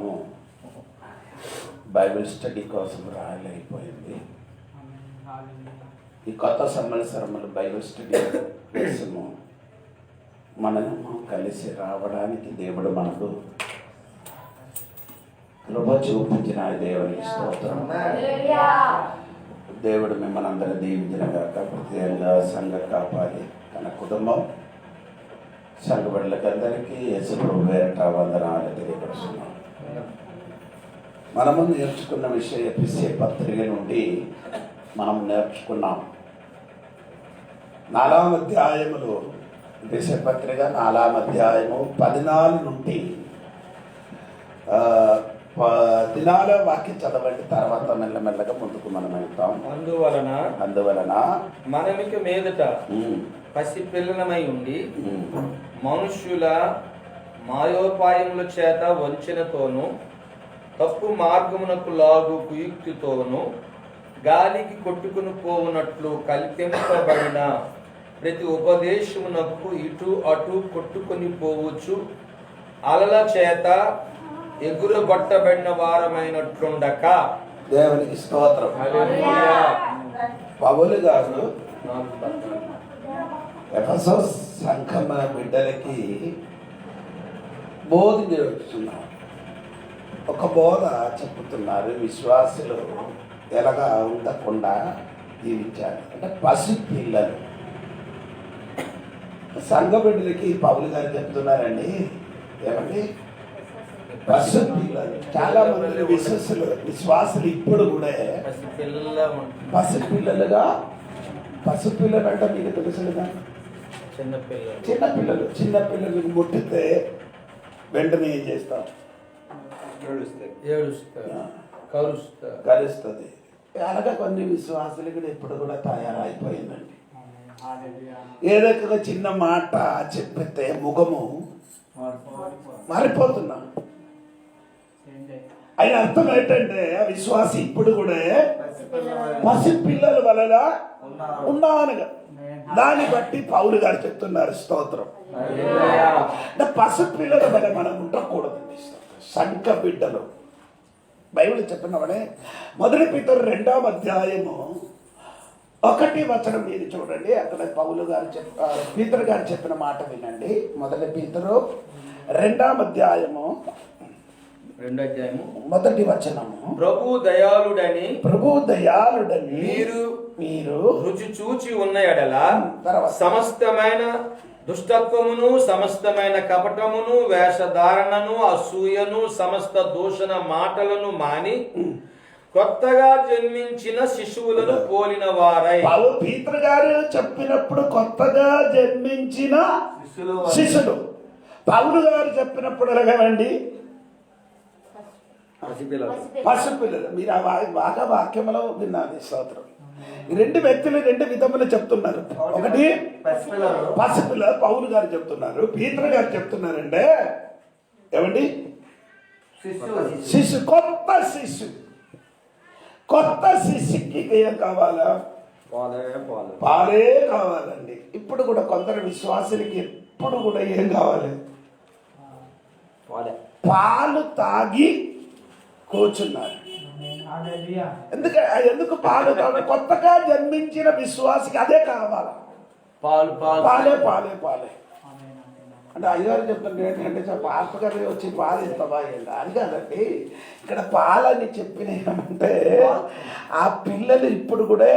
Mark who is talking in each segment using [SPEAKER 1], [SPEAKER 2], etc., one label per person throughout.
[SPEAKER 1] మనము Bible study కోసం రాయలేకపోయింది. ఈ కొత్త సంవత్సరములు బైబిల్ స్టడీ కోసము మనము కలిసి రావడానికి దేవుడు మనకు కృప చూపించిన దేవునికి స్తోత్రం. దేవుడు మిమ్మల్ని అందరూ దీవించిన కాక ప్రత్యేకంగా సంఘ కాపాడి తన కుటుంబం సంఘ బిడ్డలకి అందరికీ యేసు ప్రభు పేరిట వందనాలు తెలియపరుస్తున్నాం. మనము నేర్చుకున్న విషయం ఎఫెసీ పత్రిక నుండి మనం నేర్చుకున్నాం. 4వ అధ్యాయములో ఎఫెసీ పత్రిక 4వ అధ్యాయము 14 నుండి 14వ వాక్యం చదవండి. తర్వాత మెల్లమెల్లగా ముందుకు మనం వెళ్తాం. అందువలన
[SPEAKER 2] మనమిక మీదట పసిపిల్లలమై ఉండి మనుష్యుల మాయోపాయముల చేత వంచనతోనూ తప్పు మార్గమునకు లాగు కుయుక్తితోనూ గాలికి కొట్టుకుని పోవునట్లు కల్పింపబడిన ప్రతి ఉపదేశమునకు ఇటు అటు కొట్టుకొని పోవచ్చు అలల చేత ఎగురగొట్టబడిన వారమైనట్లుండక
[SPEAKER 1] దేవునికి స్తోత్రం. పౌలు గారు ఎఫెసస్ సంఘం బిడ్డలకి బోధ నేర్చుతున్నారు. ఒక బోధ చెప్పుతున్నారు. విశ్వాసులు ఎలాగా ఉండకుండా జీవించాలి అంటే పసి పిల్లలు సంఘ బిడ్డలకి పౌలు గారు చెప్తున్నారండి. ఏమండి? పసి పిల్లలు. చాలా మంది విశ్వాసులు ఇప్పుడు కూడా పసిపిల్లలుగా, పసిపిల్లలు అంటే మీకు తెలుసుగా, చిన్నపిల్లలు ముట్టితే వెంటనే ఏం చేస్తాం? కలుస్తుంది. అలాగా కొన్ని విశ్వాసులు కూడా ఇప్పుడు కూడా తయారైపోయిందండి. ఏదైనా చిన్న మాట చెప్పితే ముఖము మారిపోతున్నాం. ఆయన అర్థం ఏంటంటే విశ్వాసి ఇప్పుడు కూడా పసిపిల్లల వలన ఉన్నానుగా. దాన్ని బట్టి పౌలు గారు చెప్తున్నారు స్తోత్రం. పసిపిల్లల వల్ల మనం ఉండకూడదండి. సంఘ బిడ్డలు బైబిల్ చెప్పినవాడే 1 పీతరు 2వ అధ్యాయము 1 వచనం మీరు చూడండి. అక్కడ పౌలు గారు పీతరు గారు చెప్పిన మాట వినండి. 1 పీతరు 2వ అధ్యాయము 1 వచనము.
[SPEAKER 2] ప్రభు దయాళుడని
[SPEAKER 1] మీరు
[SPEAKER 2] రుచి చూచి ఉన్న ఎడల సమస్తమైన దుష్టత్వమును, సమస్తమైన కపటమును, వేషధారణను, అసూయను, సమస్త దూషణ మాటలను మాని కొత్తగా జన్మించిన శిశువులను పోలిన వారై.
[SPEAKER 1] పీతరు గారు చెప్పినప్పుడు కొత్తగా జన్మించిన శిశులు, పౌలు గారు చెప్పినప్పుడు ఎలాగండి? పసిపిల్లలు. మీరు బాగా వాక్యంలో విన్నారు. స్తోత్రం. ఈ 2 వ్యక్తులు 2 విధములు చెప్తున్నారు. ఒకటి పసిపిల్లలు పౌలు గారు చెప్తున్నారు, పీతరు గారు చెప్తున్నారంటే ఏమండి? శిశు, కొత్త శిశుకి ఏం కావాలా? పాలే కావాలండి. ఇప్పుడు కూడా కొందరు విశ్వాసులకి ఎప్పుడు కూడా ఏం కావాలి? పాలు తాగి కూర్చున్నారు. ఎందుకు పాలు తాగి? కొత్తగా జన్మించిన విశ్వాసికి అదే కావాలా? పాలే అంటే అయ్యగారు చెప్తాను ఏంటంటే పాస్టర్ గారు వచ్చి పాలు ఇస్తావా అని కాదండి. ఇక్కడ పాలని చెప్పినామంటే ఆ పిల్లలు ఇప్పుడు కూడా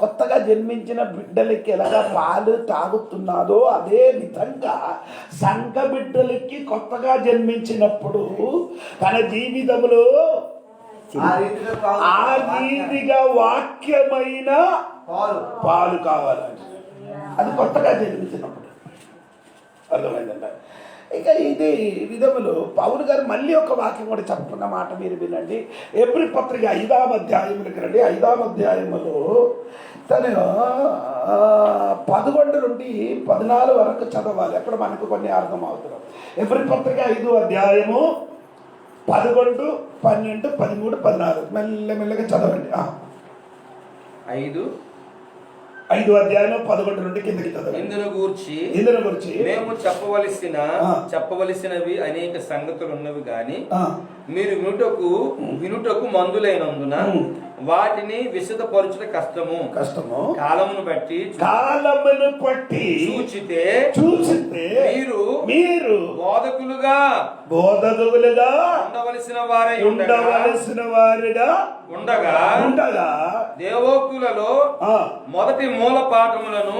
[SPEAKER 1] కొత్తగా జన్మించిన బిడ్డలకి ఎలాగా పాలు తాగుతున్నాదో అదే విధంగా సంఘ బిడ్డలకి కొత్తగా జన్మించినప్పుడు తన జీవితంలో ఆ రీతిగా వాక్యమైన పాలు కావాలండి. అది కొత్తగా జన్మించినప్పుడు. అర్థమైందంట. ఇక ఇది విధములు పౌలు గారు మళ్ళీ ఒక వాక్యం కూడా చెప్పుకున్న మాట మీరు వినండి. ఎబ్రీ పత్రిక 5వ అధ్యాయములకి రండి. 5వ అధ్యాయములో తను 11 నుండి 14 వరకు చదవాలి. అప్పుడు మనకు కొన్ని అర్థం అవుతున్నాం. ఎబ్రీ పత్రిక 5వ అధ్యాయము 11, 12, 13, 14 మెల్లమెల్లగా చదవండి.
[SPEAKER 2] 5
[SPEAKER 1] 5వ అధ్యాయం 11 నుండి కిందకి చదవండి.
[SPEAKER 2] ఇందును గూర్చి మేము చెప్పవలసినవి అనేక సంగతులు ఉన్నవి గాని మీరు వినుటకు మందులైనందున వాటిని విశదపరచుట కష్టము. కాలమును బట్టి చూచితే మీరు బోధకులుగా ఉండవలసిన వారిగా ఉండగా దేవోక్తులలో మొదటి మూల పాఠములను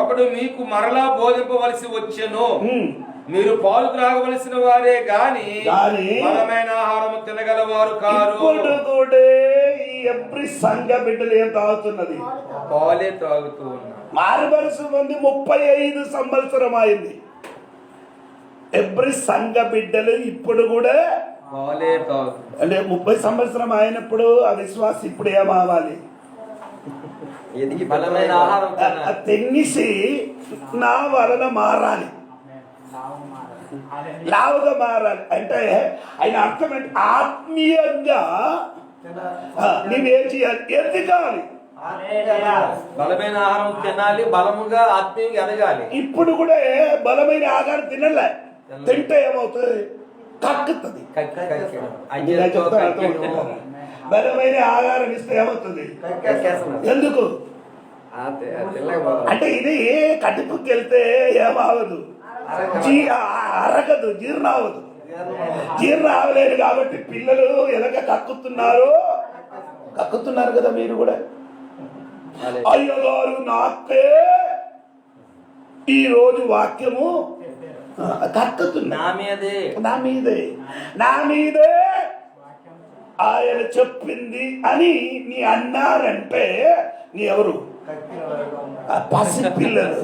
[SPEAKER 2] ఒకడు మీకు మరలా బోధింపవలసి వచ్చెను. మీరు పాలు త్రాగవలసిన వారే గాని బలమైన ఆహారము తినగలవారు కారు.
[SPEAKER 1] ఎవ్రీ సంఘ బిడ్డలు ఏం తాగుతున్నది?
[SPEAKER 2] పాలే తాగుతూ ఉన్నారు.
[SPEAKER 1] మారుమనసు మంది 35 సంవత్సరం అయింది. ఎవ్రీ సంఘ బిడ్డలు ఇప్పుడు కూడా
[SPEAKER 2] పాలే తాగు.
[SPEAKER 1] అంటే 30 సంవత్సరం అయినప్పుడు ఆ విశ్వాసం ఇప్పుడు ఏమవ్వాలి?
[SPEAKER 2] బలమైన ఆహారం
[SPEAKER 1] తెన్నిసి నా వలన మారాలి, లావుగా మారాలి. అంటే ఆయన అర్థం ఏంటి? ఆత్మీయంగా నీవేం చేయాలి? ఎదగాలి.
[SPEAKER 2] బలమైన ఆహారం తినాలి, బలముగా ఆత్మీయంగా ఎదగాలి.
[SPEAKER 1] ఇప్పుడు కూడా బలమైన ఆహారం తినలే, తింటే ఏమవుతుంది? కక్కుతుంది. బలమైన ఆహారం ఇస్తే ఏమవుతుంది? ఎందుకు అంటే ఇది కడుపుకి వెళ్తే ఏమవదు, అరగదు, జీర్ణ అవ్వదు. జీర్ణ అవ్వలేదు కాబట్టి పిల్లలు ఎలాగ కక్కుతున్నారు కదా. మీరు కూడా అయ్యగారు నాకే ఈ రోజు వాక్యము కక్కుతున్నా, నా మీదే ఆయన చెప్పింది అని నీ అన్నారంటే నీ ఎవరు? పసి పిల్లలు.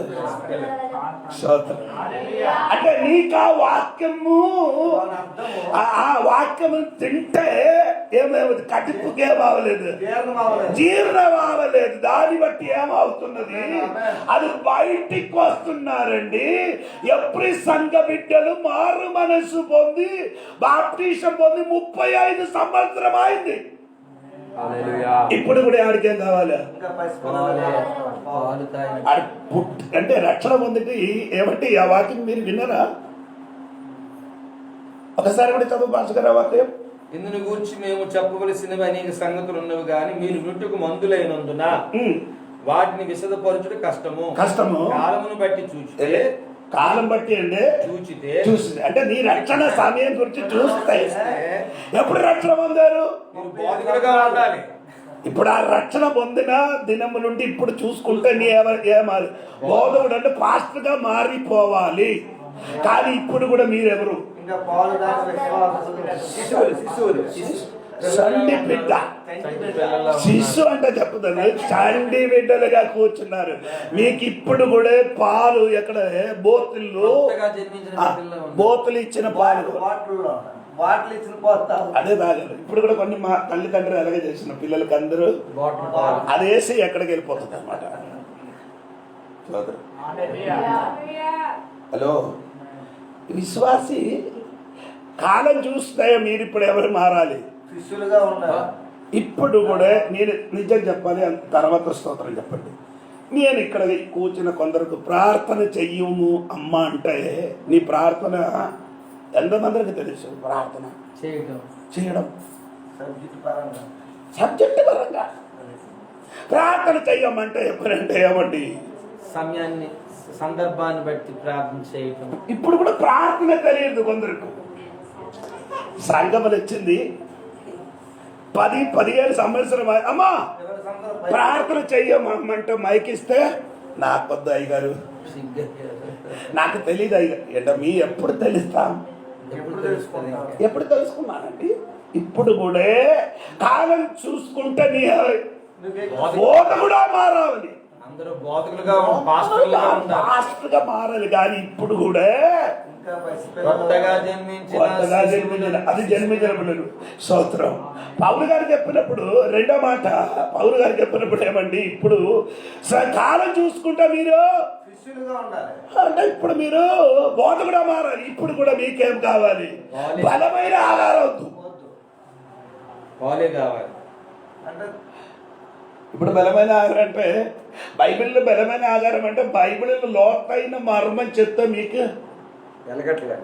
[SPEAKER 1] అంటే నీకు ఆ వాక్యము తింటే ఏమవుతుంది? కడుపుకి ఏమవలేదు, జీర్ణం అవ్వలేదు. దాన్ని బట్టి ఏమవుతున్నది? అది బయటికి వస్తున్నారండి. ఎప్పుడు సంఘ బిడ్డలు మారు మనసు పొంది బాప్టిజం పొంది 35 సంవత్సరం అయింది. ఇప్పుడు కూడా ఆడికేం కావాలి? అంటే రక్షణ పొందితే ఏమంటే ఆ వాక్యం మీరు విన్నారా? ఒకసారి కూడా చదువు భాస్కర్ వాక్యం.
[SPEAKER 2] ఇందును గూర్చి మేము చెప్పవలసినవి అనేక సంగతులు ఉన్నవి గాని మీరు వినుటకు మందులైనందున వాటిని విశదపరచుట కష్టము. కాలమును బట్టి చూచితే,
[SPEAKER 1] కాలం బట్టి అంటే చూస్తే అంటే నీ రక్షణ సమయం గురించి చూస్తే ఎప్పుడు రక్షణ పొందారు? ఇప్పుడు ఆ రక్షణ పొందిన దినము నుండి ఇప్పుడు చూసుకుంటే నీ ఏమాలి? బోధకుడు అంటే పాస్టర్ గా మారిపోవాలి. కానీ ఇప్పుడు కూడా మీరెవరు? సండి బిడ్డ. శిశు అంటే చెప్తాను, సండి బిడ్డలుగా కూర్చున్నారు. మీకు ఇప్పుడు కూడా పాలు ఎక్కడ? బోతులు ఇచ్చిన పాలు అదే తాగారు. ఇప్పుడు కూడా కొన్ని మా తల్లిదండ్రులు ఎలాగే చేసిన పిల్లలకి అందరూ అది వేసి ఎక్కడికి వెళ్ళిపోతుంది అన్నమాట. హలో విశ్వాసి, కాలం చూస్తే మీరు ఇప్పుడు ఎవరు మారాలి?
[SPEAKER 3] శిష్యులుగా ఉండాలి.
[SPEAKER 1] ఇప్పుడు కూడా నేను నిజం చెప్పాలి, తర్వాత స్తోత్రం చెప్పండి. నేను ఇక్కడ కూర్చున్న కొందరికి ప్రార్థన చెయ్యము అమ్మ అంటే నీ ప్రార్థన ఎంతమందికి తెలుసు? ప్రార్థన చేయడం సబ్జెక్ట్ పరంగా ప్రార్థన చెయ్యమంటే ఎప్పుడంటే ఏమండి?
[SPEAKER 2] సమయాన్ని సందర్భాన్ని బట్టి ప్రార్థన చేయటం.
[SPEAKER 1] ఇప్పుడు కూడా ప్రార్థన తెలియదు కొందరికి. సంఘములు వచ్చింది 10-15 సంవత్సరం అమ్మా ప్రార్థన చెయ్యమంటే మైకిస్తే నాకు వద్దు అయ్యగారు, నాకు తెలియదు అయ్యగారు. అంటే మీ ఎప్పుడు తెలుస్తాం? ఎప్పుడు తెలుసుకున్నానండి? ఇప్పుడు కూడా కాలం చూసుకుంటే నీ బోధ కూడా మారాలి,
[SPEAKER 2] అందరూ బోధకులుగా పాస్టర్
[SPEAKER 1] గా మారాలి. కానీ ఇప్పుడు కూడా
[SPEAKER 2] కొత్తగా జన్మించిన
[SPEAKER 1] అది జన్మించిన పిల్లలు. స్తోత్రం. పౌలు గారు చెప్పినప్పుడు రెండో మాట, పౌలు గారు చెప్పినప్పుడు ఏమండి? ఇప్పుడు కాలం చూసుకుంటా మీరు అంటే ఇప్పుడు మీరు బోధ కూడా మారాలి. ఇప్పుడు కూడా మీకేం కావాలి? బలమైన ఆహారం వద్దు,
[SPEAKER 2] కావాలి.
[SPEAKER 1] ఇప్పుడు బలమైన ఆహారం అంటే బైబిల్లో బలమైన ఆహారం అంటే బైబిల్లో లోతైన మర్మం చెప్తే మీకు
[SPEAKER 2] వెలగట్లుగా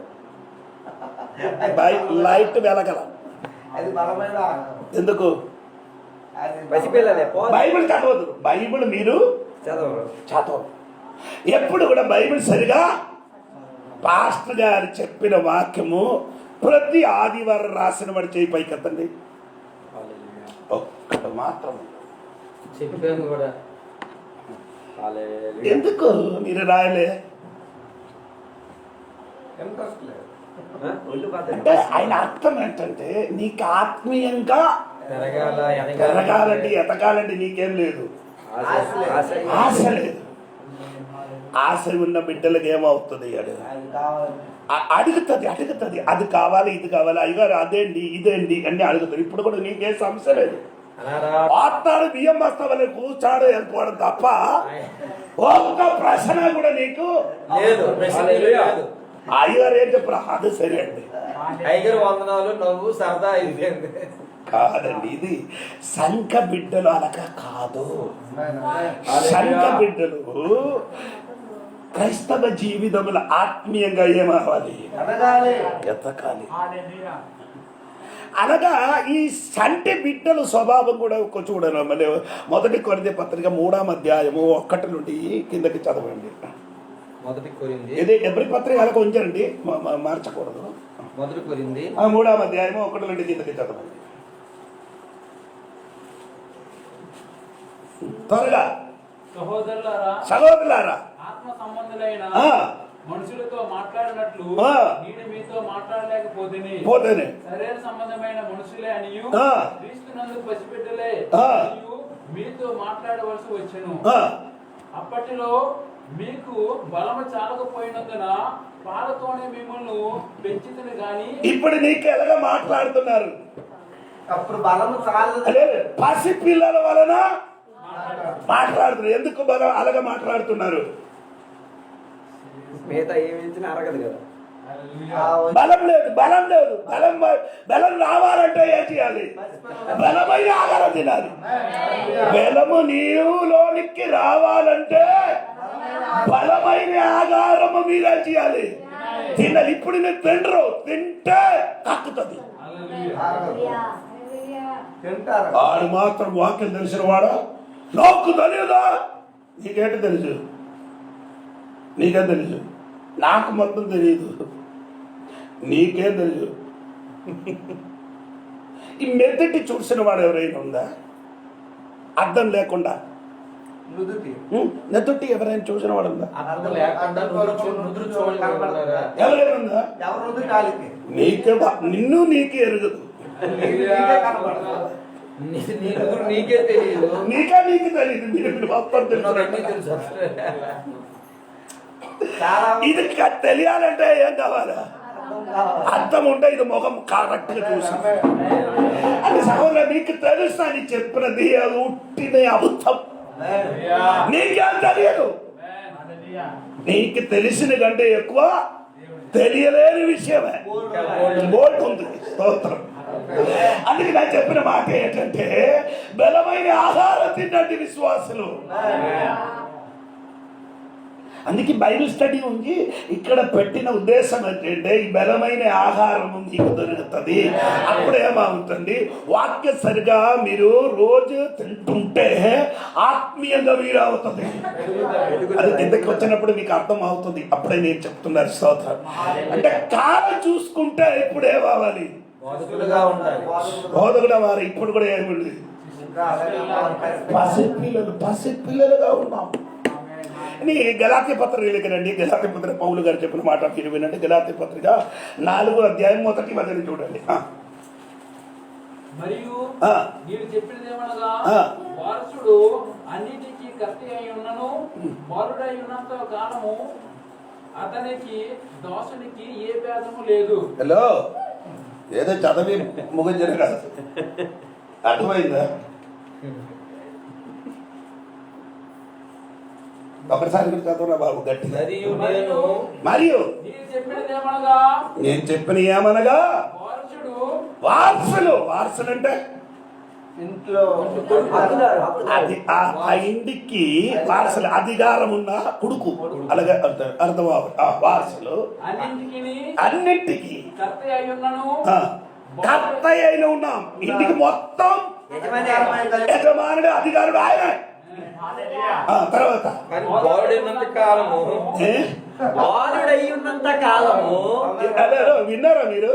[SPEAKER 1] లైట్ వెలగల.
[SPEAKER 3] అది బలమైన
[SPEAKER 1] ఎందుకు? బైబిల్ చదవదు, బైబిల్ మీరు చదవరు. ఎప్పుడు కూడా బైబిల్ సరిగా పాస్టర్ గారు చెప్పిన వాక్యము ప్రతి ఆదివారం రాసిన వాడు చేయి పైకెత్తండి. ఒక్కడు మాత్రం
[SPEAKER 2] చెప్పాను కూడా.
[SPEAKER 1] ఎందుకు మీరు రాయలే? అంటే ఆయన అర్థం ఏంటంటే నీకు ఆత్మీయంగా పెరగాలండి, ఎతకాలండి, నీకేం లేదు, ఆశ లేదు. ఆశ ఉన్న బిడ్డలకు ఏమవుతుంది? అడుగుతుంది అది కావాలి, ఇది కావాలి, అయ్యగారు అదేంటి ఇదేంటి అన్ని అడుగుతుంది. ఇప్పుడు కూడా నీకేం సమస్య లేదు. వార్తాడు బియ్యం వస్తావని కూర్చాడు వెళ్ళిపోవడం తప్ప ఒక్క ప్రశ్న కూడా నీకు
[SPEAKER 2] లేదు.
[SPEAKER 1] అయ్యగారు ఏం చెప్పరా? అది సరే అండి,
[SPEAKER 2] అయ్యగారు వందనాలు, నవ్వు సరదా అయిపోయింది.
[SPEAKER 1] కాదండి, ఇది సంఘ బిడ్డలు అనక కాదు. సంఘ బిడ్డలు క్రైస్తవ జీవితంలో ఆత్మీయంగా ఏమవ్వాలి? ఎతకాలి. అనగా ఈ సంటి బిడ్డల స్వభావం కూడా చూడను. మళ్ళీ 1 కొరింథీ పత్రిక 3వ అధ్యాయము 1 నుండి కిందకి చదవండి.
[SPEAKER 2] 1 కొరింథీ
[SPEAKER 1] ఇది ఎబ్రీ పత్రిక అలా కొంచెండి, మార్చకూడదు.
[SPEAKER 2] 1 కొరింథీ
[SPEAKER 1] 3వ అధ్యాయము 1 నుండి కిందకి చదవండి త్వరగా. సహోదరులారా,
[SPEAKER 4] ఆత్మ సంబంధులైన మనుషులతో మాట్లాడినట్లు నేను మీతో మాట్లాడలేకపోతేనే శరీర సంబంధమైన మనుషులే అనియు క్రీస్తునందు పసిబిడ్డలే అనియు మీతో మాట్లాడవలసి వచ్చెను. అప్పటిలో మీకు బలము చాలకపోయినందున పాలతోనే మిమ్మల్ని పెంచితిని గాని
[SPEAKER 1] ఇప్పుడు నీకు ఎలాగా మాట్లాడుతున్నారు?
[SPEAKER 3] అప్పుడు బలము చాలదు.
[SPEAKER 1] పసి పిల్లల వలన మాట్లాడుతున్నారు. ఎందుకు అలాగా మాట్లాడుతున్నారు?
[SPEAKER 2] మిగతా ఏమి అరగదు కదా.
[SPEAKER 1] బలం లేదు. బలం రావాలంటే ఏం చేయాలి? బలమైన ఆహారం తినాలి. బలము నీలోనికి రావాలంటే బలమైన ఆహారము మీరేం చేయాలి? తినాలి. ఇప్పుడు నేను తింటే కక్కుతుంది. వాడు మాత్రం వాక్యం తెలిసిన వాడా? నాకు తెలియదా? నీకేంటి తెలుసు? నీకేం తెలుసు? నాకు మొత్తం తెలియదు, నీకేం తెలుసు? ఈ మెదటి చూసిన వాడు ఎవరైనా ఉందా? అర్థం లేకుండా నెత్తుట్టి ఎవరైనా చూసిన వాడు ఉందా? ఎవరైనా ఉందా? నిన్ను నీకే ఎరగదు.
[SPEAKER 2] నీకే తెలియదు.
[SPEAKER 1] నీకు తెలియదు. మీరు మొత్తం తెలుసు. ఇది తెలియాలంటే ఏం కావాలా? అర్థం ఉంటే ఇది ముఖం కరెక్ట్ గా చూసి అది సహోదరు నీకు తెలుస్తా. నీ చెప్పినది అది ఉట్టిన అబద్ధం. నీకేం తెలియదు. నీకు తెలిసిన కంటే ఎక్కువ తెలియలేని విషయమే బోల్ట్ ఉంది. స్తోత్రం. అందుకే నేను చెప్పిన మాట ఏంటంటే బలమైన ఆహారం తిన్నట్టు విశ్వాసులు. అందుకే బైబిల్ స్టడీ ఉంది. ఇక్కడ పెట్టిన ఉద్దేశం ఏంటంటే ఈ బలమైన ఆహారం మీకు దొరుకుతుంది. అప్పుడేమవుతుంది? వాక్య సరిగా మీరు రోజు తింటుంటే ఆత్మీయంగా మీరు అవుతుంది. అది కిందకి వచ్చినప్పుడు మీకు అర్థం అవుతుంది. అప్పుడే నేను చెప్తున్నారు స్తోత్రం. అంటే కాలం చూసుకుంటే ఇప్పుడు ఏమవ్వాలి? బోధకుడు వారు ఇప్పుడు కూడా ఏముంది? పసిపిల్లలుగా ఉన్నాం. గలాతీ పత్రిక రండి. గలాతీ పత్రిక పౌలు గారు చెప్పిన మాట మీరు వినండి. గలాతీ పత్రిక 4వ అధ్యాయం 1 వచనం చూడండి.
[SPEAKER 4] మరియు నీవు చెప్పినదేమనగా వారసుడు అన్నిటికీ కర్త అయి ఉన్నను బాలుడై ఉన్నంత కాలము అతనికి దోషునికి ఏ భేదము లేదు.
[SPEAKER 1] హలో, ఏదో చదివి ముగించిన కదా, అర్థమైందా? ఒకసారి చదువురా బాబు గట్టి. మరియు నేను చెప్పిన ఏమనగా వారసులు అంటే
[SPEAKER 3] ఇంట్లో
[SPEAKER 1] అది ఆ ఇంటికి వారసులు అధికారం ఉన్న కొడుకు అలాగే అర్థం వారసులు అన్నింటికి
[SPEAKER 4] కర్త అయి ఉన్నాను
[SPEAKER 1] కర్త అయిన ఉన్నాం. ఇంటికి మొత్తం యజమానుడు అధికారుడు ఆయన. తర్వాత
[SPEAKER 3] బాలుడై ఉన్నంత కాలము
[SPEAKER 1] విన్నారా మీరు?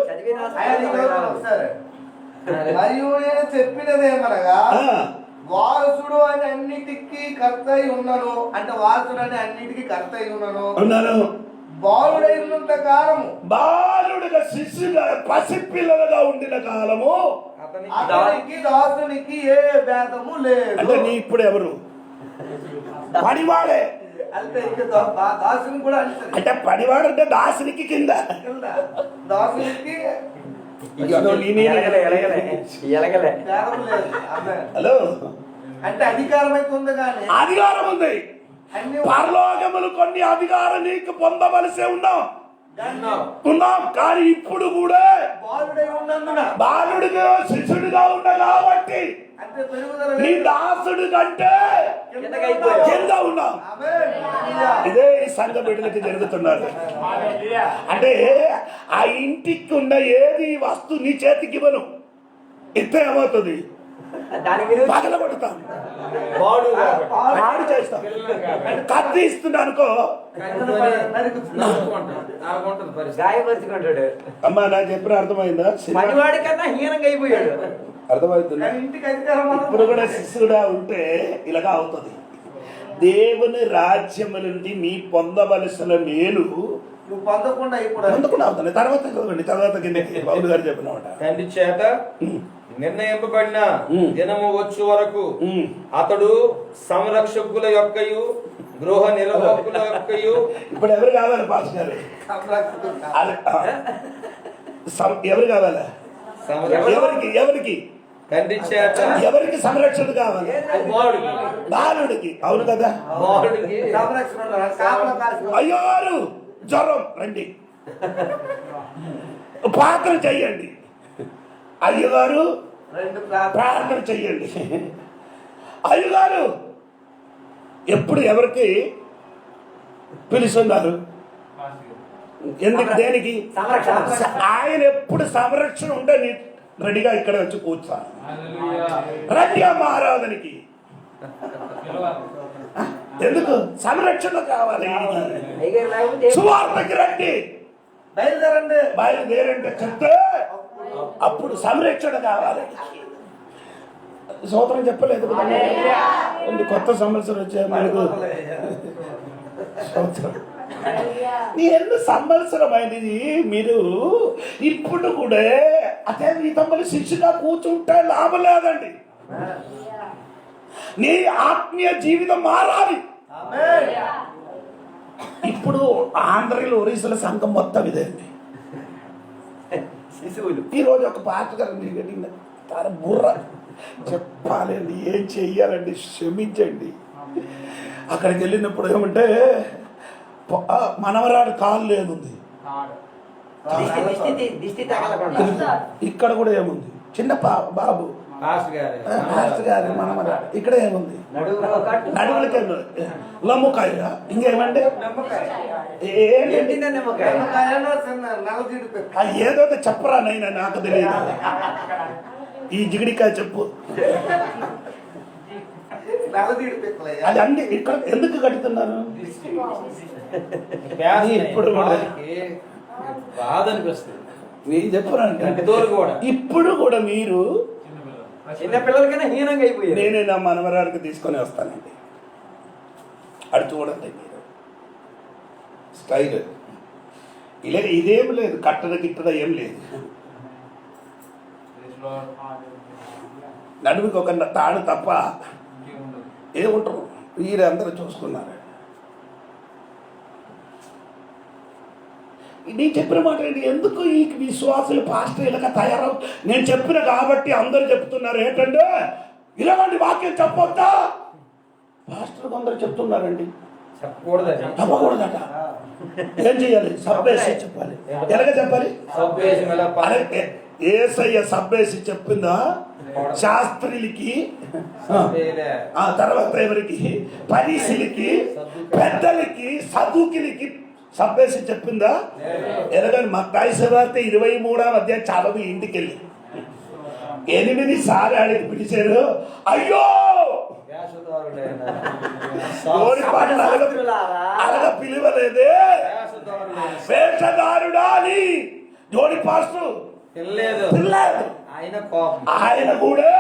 [SPEAKER 3] మరియు నేను చెప్పినదేమనగా వారసుడు అని అన్నిటికీ కర్త అయి ఉన్నాను. అంటే వారసుడు అని అన్నిటికీ కర్త అయి ఉన్నాను. బాలుడై ఉన్నంత కాలము,
[SPEAKER 1] బాలుడుగా శిశుగా పసిపిల్లలుగా ఉండిన కాలము
[SPEAKER 3] అతనికి దాసునికి ఏ భేదము లేదు.
[SPEAKER 1] అంటే నీ ఇప్పుడు ఎవరు? పనివాడే.
[SPEAKER 3] అంటే దాసుని కూడా
[SPEAKER 1] అంటే పనివాడు అంటే దాసునికి కింద,
[SPEAKER 3] దాసునికి భేదము లేదు.
[SPEAKER 1] హలో,
[SPEAKER 3] అంటే అధికారం అయితే ఉంది కానీ
[SPEAKER 1] అధికారం ఉంది.
[SPEAKER 3] అన్ని
[SPEAKER 1] పరలోకములు కొన్ని అధికారం నీకు పొందవలసి ఉన్నాం. కానీ ఇప్పుడు కూడా
[SPEAKER 3] బాలుడై ఉన్నందున
[SPEAKER 1] బాలుడిగా శిశుడిగా ఉన్నా కాబట్టి
[SPEAKER 3] అంటే పెరుగుదల
[SPEAKER 1] నీ దాసుడు కంటే కింద ఉన్నాం. ఇదే ఈ సంఘ బిడ్డలకి జరుగుతున్నారు. అంటే ఆ ఇంటికి ఉన్న ఏది వస్తువు నీ చేతికి ఇవ్వను, ఇస్తే ఏమవుతుంది? పగల కొడతాం, పాడు చేస్తాం. కత్తి ఇస్తున్నా అనుకో,
[SPEAKER 3] గాయపరుచుకుంటాడు.
[SPEAKER 1] అమ్మా నాకు చెప్పిన అర్థమైందా?
[SPEAKER 3] పనివాడి కన్నా హీనంగా అయిపోయాడు.
[SPEAKER 1] అర్థమవుతుంది.
[SPEAKER 3] ఇంటికి అధికారం
[SPEAKER 1] ఇప్పుడు కూడా శిశువుగా ఉంటే ఇలాగా అవుతుంది. దేవుని రాజ్యం నుండి నీ పొందవలసిన మేలు
[SPEAKER 3] నువ్వు పొందకుండా
[SPEAKER 1] పొందకుండా అవుతుంది. తర్వాత తర్వాత కిందకి బాబు గారు చెప్పినమాట,
[SPEAKER 2] తండ్రి చేత నిర్ణయింపబడిన దినము వచ్చు వరకు అతడు సంరక్షకుల యొక్కయు గృహ నిర్వాహకుల యొక్కయు.
[SPEAKER 1] ఇప్పుడు ఎవరు కావాలి పాస్ గారు? ఎవరు కావాలా? ఎవరికి
[SPEAKER 2] తండ్రి చేత
[SPEAKER 1] ఎవరికి సంరక్షణ కావాలి? బాలుడికి. అవును కదా? అయ్యో గారు జ్వరం రండి, ప్రార్థన చెయ్యండి. అయ్యగారు ప్రార్థన చెయ్యండి. అయ్యగారు ఎప్పుడు ఎవరికి పిలుస్తున్నారు? ఎందుకు, దేనికి? ఆయన ఎప్పుడు సంరక్షణ ఉంటే రెడీగా ఇక్కడ వచ్చి కూర్చోాలి. రండి అమ్మ ఆరాధనకి. ఎందుకు? సంరక్షణ కావాలి. సువార్తకి రండి, బయలుదేరంటే చెప్తే అప్పుడు సంరక్షణ కావాలి. సోదరం చెప్పలేదు ఉంది. కొత్త సంవత్సరం వచ్చే మనకు నీ ఎన్ని సంవత్సరమైనది. మీరు ఇప్పుడు కూడా అదే విధంగా శిష్యుగా కూర్చుంటే లాభం లేదండి. నీ ఆత్మీయ జీవితం మారాలి. ఇప్పుడు ఆంధ్రలో ఒరిస్సాల సంఘం మొత్తం ఇదేంటి. ఈరోజు ఒక పాస్టర్ గారు తన బుర్ర చెప్పాలండి, ఏం చెయ్యాలండి, క్షమించండి. అక్కడికి వెళ్ళినప్పుడు ఏమంటే మనవరాడు కాలు లేదుంది, ఇక్కడ కూడా ఏముంది చిన్న బాబు మాస్టర్ గారి మనమరాడు, ఇక్కడ ఏముంది నడువులకి లమ్ముకాయ, ఇంకేమండి ఏదో చెప్పరా నైనా, నాకు తెలియదు. ఈ జిగిడికాయ చెప్పు. అది అన్ని ఇక్కడ ఎందుకు కడుతున్నారు? ఇప్పుడు
[SPEAKER 2] బాధ అనిపిస్తుంది.
[SPEAKER 1] నేను చెప్పానంటే ఇప్పుడు కూడా మీరు
[SPEAKER 3] చిన్న పిల్లలకైనా హీనంగా అయిపోయి
[SPEAKER 1] నేనే నా మనవరాడికి తీసుకొని వస్తానండి. అడు చూడండి మీరు స్టైల్ ఇలా, ఇదేం లేదు, కట్టడ గిట్టడ ఏం లేదు. నడుముకి ఒక తాడు తప్ప ఏముంటారు. వీరందరూ చూసుకున్నారు. నేను చెప్పిన మాట ఏంటి? ఎందుకు ఈ విశ్వాసులు పాస్టర్ ఇలాగ తయారవు? నేను చెప్పిన కాబట్టి అందరూ చెప్తున్నారు ఏంటంటే ఇలాంటి వాక్యం చెప్పొద్దా? పాస్టర్ అందరూ చెప్తున్నారండి, చెప్పకూడదట. ఏం చెయ్యాలి? సబ్బేసి చెప్పాలి. ఎలాగ చెప్పాలి? ఏసయ్య సబ్బేసి చెప్పిందా శాస్త్రులకి, తర్వాత ఎవరికి, పరిశీలికి, పెద్దలకి, సదుకులకి సబ్బేసి చెప్పిందా? ఎలాగని మత్తాయి సువార్త 23వ అధ్యాయం చదువు ఇంటికి వెళ్ళి 8 సార్లు ఆడికి పిలిచారు. అయ్యో అలాగ పిలువలేదే, వేషధారుడా అని జోడి పాస్టర్ పిల్లేదు. ఆయన కూడా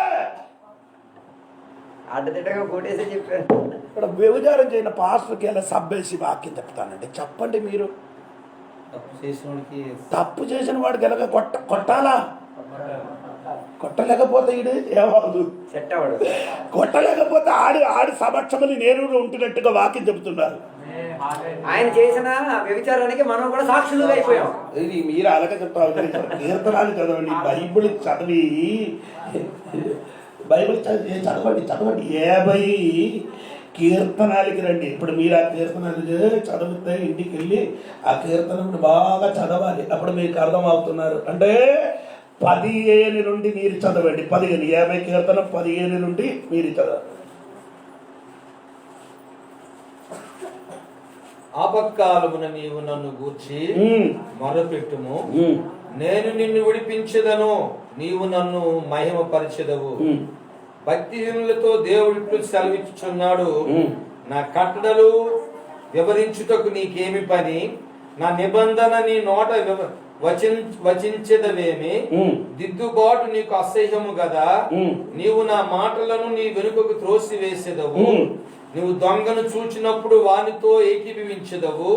[SPEAKER 5] అడ్డదిడ్డగా కోటేసి చెప్పారు.
[SPEAKER 1] ఇక్కడ వ్యభిచారం చేయని పాస్టర్కి ఎలా సబ్బేసి వాక్యం చెప్తానండి? చెప్పండి మీరు. తప్పు చేసిన వాడికి ఎలాగ కొట్టాలా? కొట్టలేకపోతే ఈడు ఏమవుదు, కొట్టలేకపోతే ఆడి సమక్షములు నేను ఉంటున్నట్టుగా వాక్యం చెబుతున్నారు.
[SPEAKER 5] ఆయన చేసిన వ్యభిచారానికి మనం కూడా సాక్షులుగా అయిపోయాం.
[SPEAKER 1] ఇది మీరు అలాగే చెప్తారు. కీర్తనాలు చదవండి, బైబిల్ చదివి చదవండి 50 కీర్తనాలకి రండి. ఇప్పుడు మీరు ఆ కీర్తనాలు చదివితే ఇంటికి వెళ్ళి ఆ కీర్తనను బాగా చదవాలి. అప్పుడు మీకు అర్థమవుతున్నారు. అంటే 15 నుండి మీరు చదవండి. 50 కీర్తన 15 నుండి మీరు చదవండి.
[SPEAKER 2] ఆపత్కాలమున నీవు నన్ను గూర్చి మొరపెట్టుము, నేను నిన్ను విడిపించెదను, నీవు నన్ను మహిమపరచెదవు. భక్తిహీనులతో దేవుడిట్లు సెలవిచ్చుచున్నాడు, నా కట్టడలు వివరించుటకు నీకేమి పని, నా నిబంధన నీ నోట వచించెదవేమి, దిద్దుబాటు నీకు అసహ్యము గదా, నీవు నా మాటలను నీ వెనుకకు త్రోసి వేసేదవు, నువ్వు దొంగను చూచినప్పుడు వానితో ఏకీభవించదవు,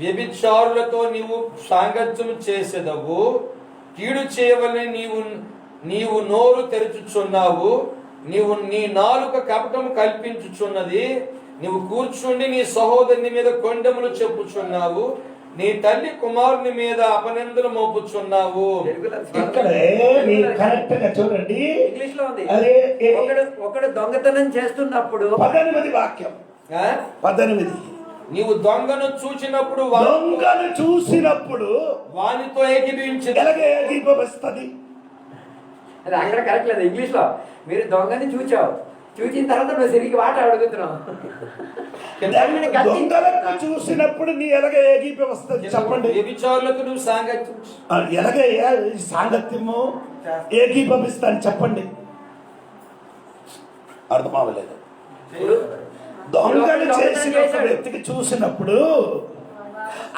[SPEAKER 2] వ్యభిచారులతో నీవు సాంగత్యం చేసేదవు, కీడు చేయవలని నీవు నోరు తెరుచుచున్నావు, నీ నాలుక కపటము కల్పించుచున్నది, నీవు కూర్చుండి నీ సహోదరుని మీద కొండములు చెప్పుచున్నావు, నీ తల్లి కుమారుని మీద అపనిందలు మోపుచున్నావు.
[SPEAKER 1] చూడండి,
[SPEAKER 5] ఇంగ్లీష్ లో ఉంది. ఒకడు దొంగతనం చేస్తున్నప్పుడు
[SPEAKER 1] 18 వాక్యం 18
[SPEAKER 2] నీవు దొంగను చూసినప్పుడు వానితో
[SPEAKER 1] ఏకీభవిస్తుంది.
[SPEAKER 5] అది అక్కడ కరెక్ట్ లేదు. ఇంగ్లీష్ లో మీరు దొంగని చూచావు, చూసిన తర్వాత నువ్వు తిరిగి మాట అడుగుతున్నావు.
[SPEAKER 1] చూసినప్పుడు నీ ఎలాగ ఏకీభవిస్తుంది చెప్పండి.
[SPEAKER 2] వ్యభిచారులకు నువ్వు సాంగత్యం
[SPEAKER 1] ఎలాగ సాంగత్యము ఏకీభవిస్తాను చెప్పండి. అర్థం అవ్వలేదు. దొంగలు చేసిన ఒక వ్యక్తికి చూసినప్పుడు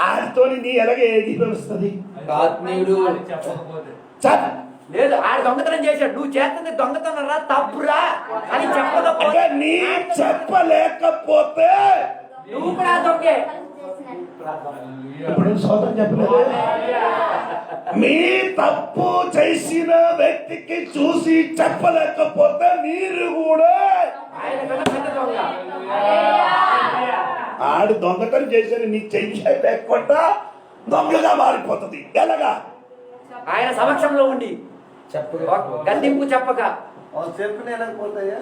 [SPEAKER 1] ఆయనతో నీ ఎలాగ ఏకీభవిస్తుంది?
[SPEAKER 5] లేదు, ఆయన దొంగతనం చేశాడు, నువ్వు చేస్తుంది దొంగతనం రా, తప్పురా అని చెప్పకపోతే,
[SPEAKER 1] నీ చెప్పలేకపోతే
[SPEAKER 5] నువ్వు కూడా దొంగే.
[SPEAKER 1] ఇప్పుడు సోదరం చెప్పలేదు. మీ తప్పు చేసిన వ్యక్తికి చూసి చెప్పలేకపోతే మీరు కూడా ఆడు దొంగతనం చేశారు, నీ చెయ్యి లేకుండా దొంగగా మారిపోతుంది. ఎలాగా?
[SPEAKER 5] ఆయన సమక్షంలో ఉండి గద్దింపు చెప్పక
[SPEAKER 3] చెప్పిన వెళ్ళకపోతాయా?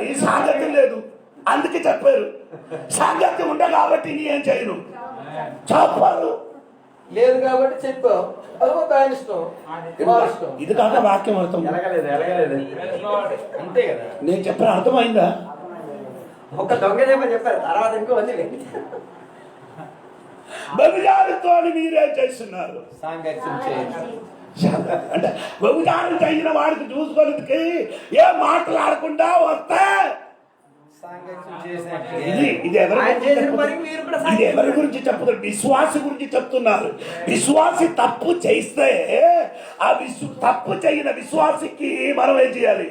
[SPEAKER 1] నీ సాంగత్యం లేదు అందుకే చెప్పారు. సాంగత్యం ఉండే కాబట్టి నీ ఏం చేయను చెప్పారు,
[SPEAKER 2] లేదు కాబట్టి చెప్పావు. అది ఇష్టం.
[SPEAKER 1] ఇది కాక వాక్యం అర్థం
[SPEAKER 2] అంతే కదా.
[SPEAKER 1] నేను చెప్పిన అర్థమైందా?
[SPEAKER 5] ఒక దొంగ చెప్పారు, తర్వాత ఇంకో అన్ని
[SPEAKER 1] వ్యభిచారంతో మీరేం చేస్తున్నారు? అంటే వ్యభిచారం చేసిన వాడికి చూసుకోవడానికి ఏం మాట్లాడకుండా వస్తే ఇది ఎవరి గురించి చెప్తున్నారు? విశ్వాసి గురించి చెప్తున్నారు. విశ్వాసి తప్పు చేస్తే ఆ తప్పు చేయని విశ్వాసికి మనం ఏం చేయాలి?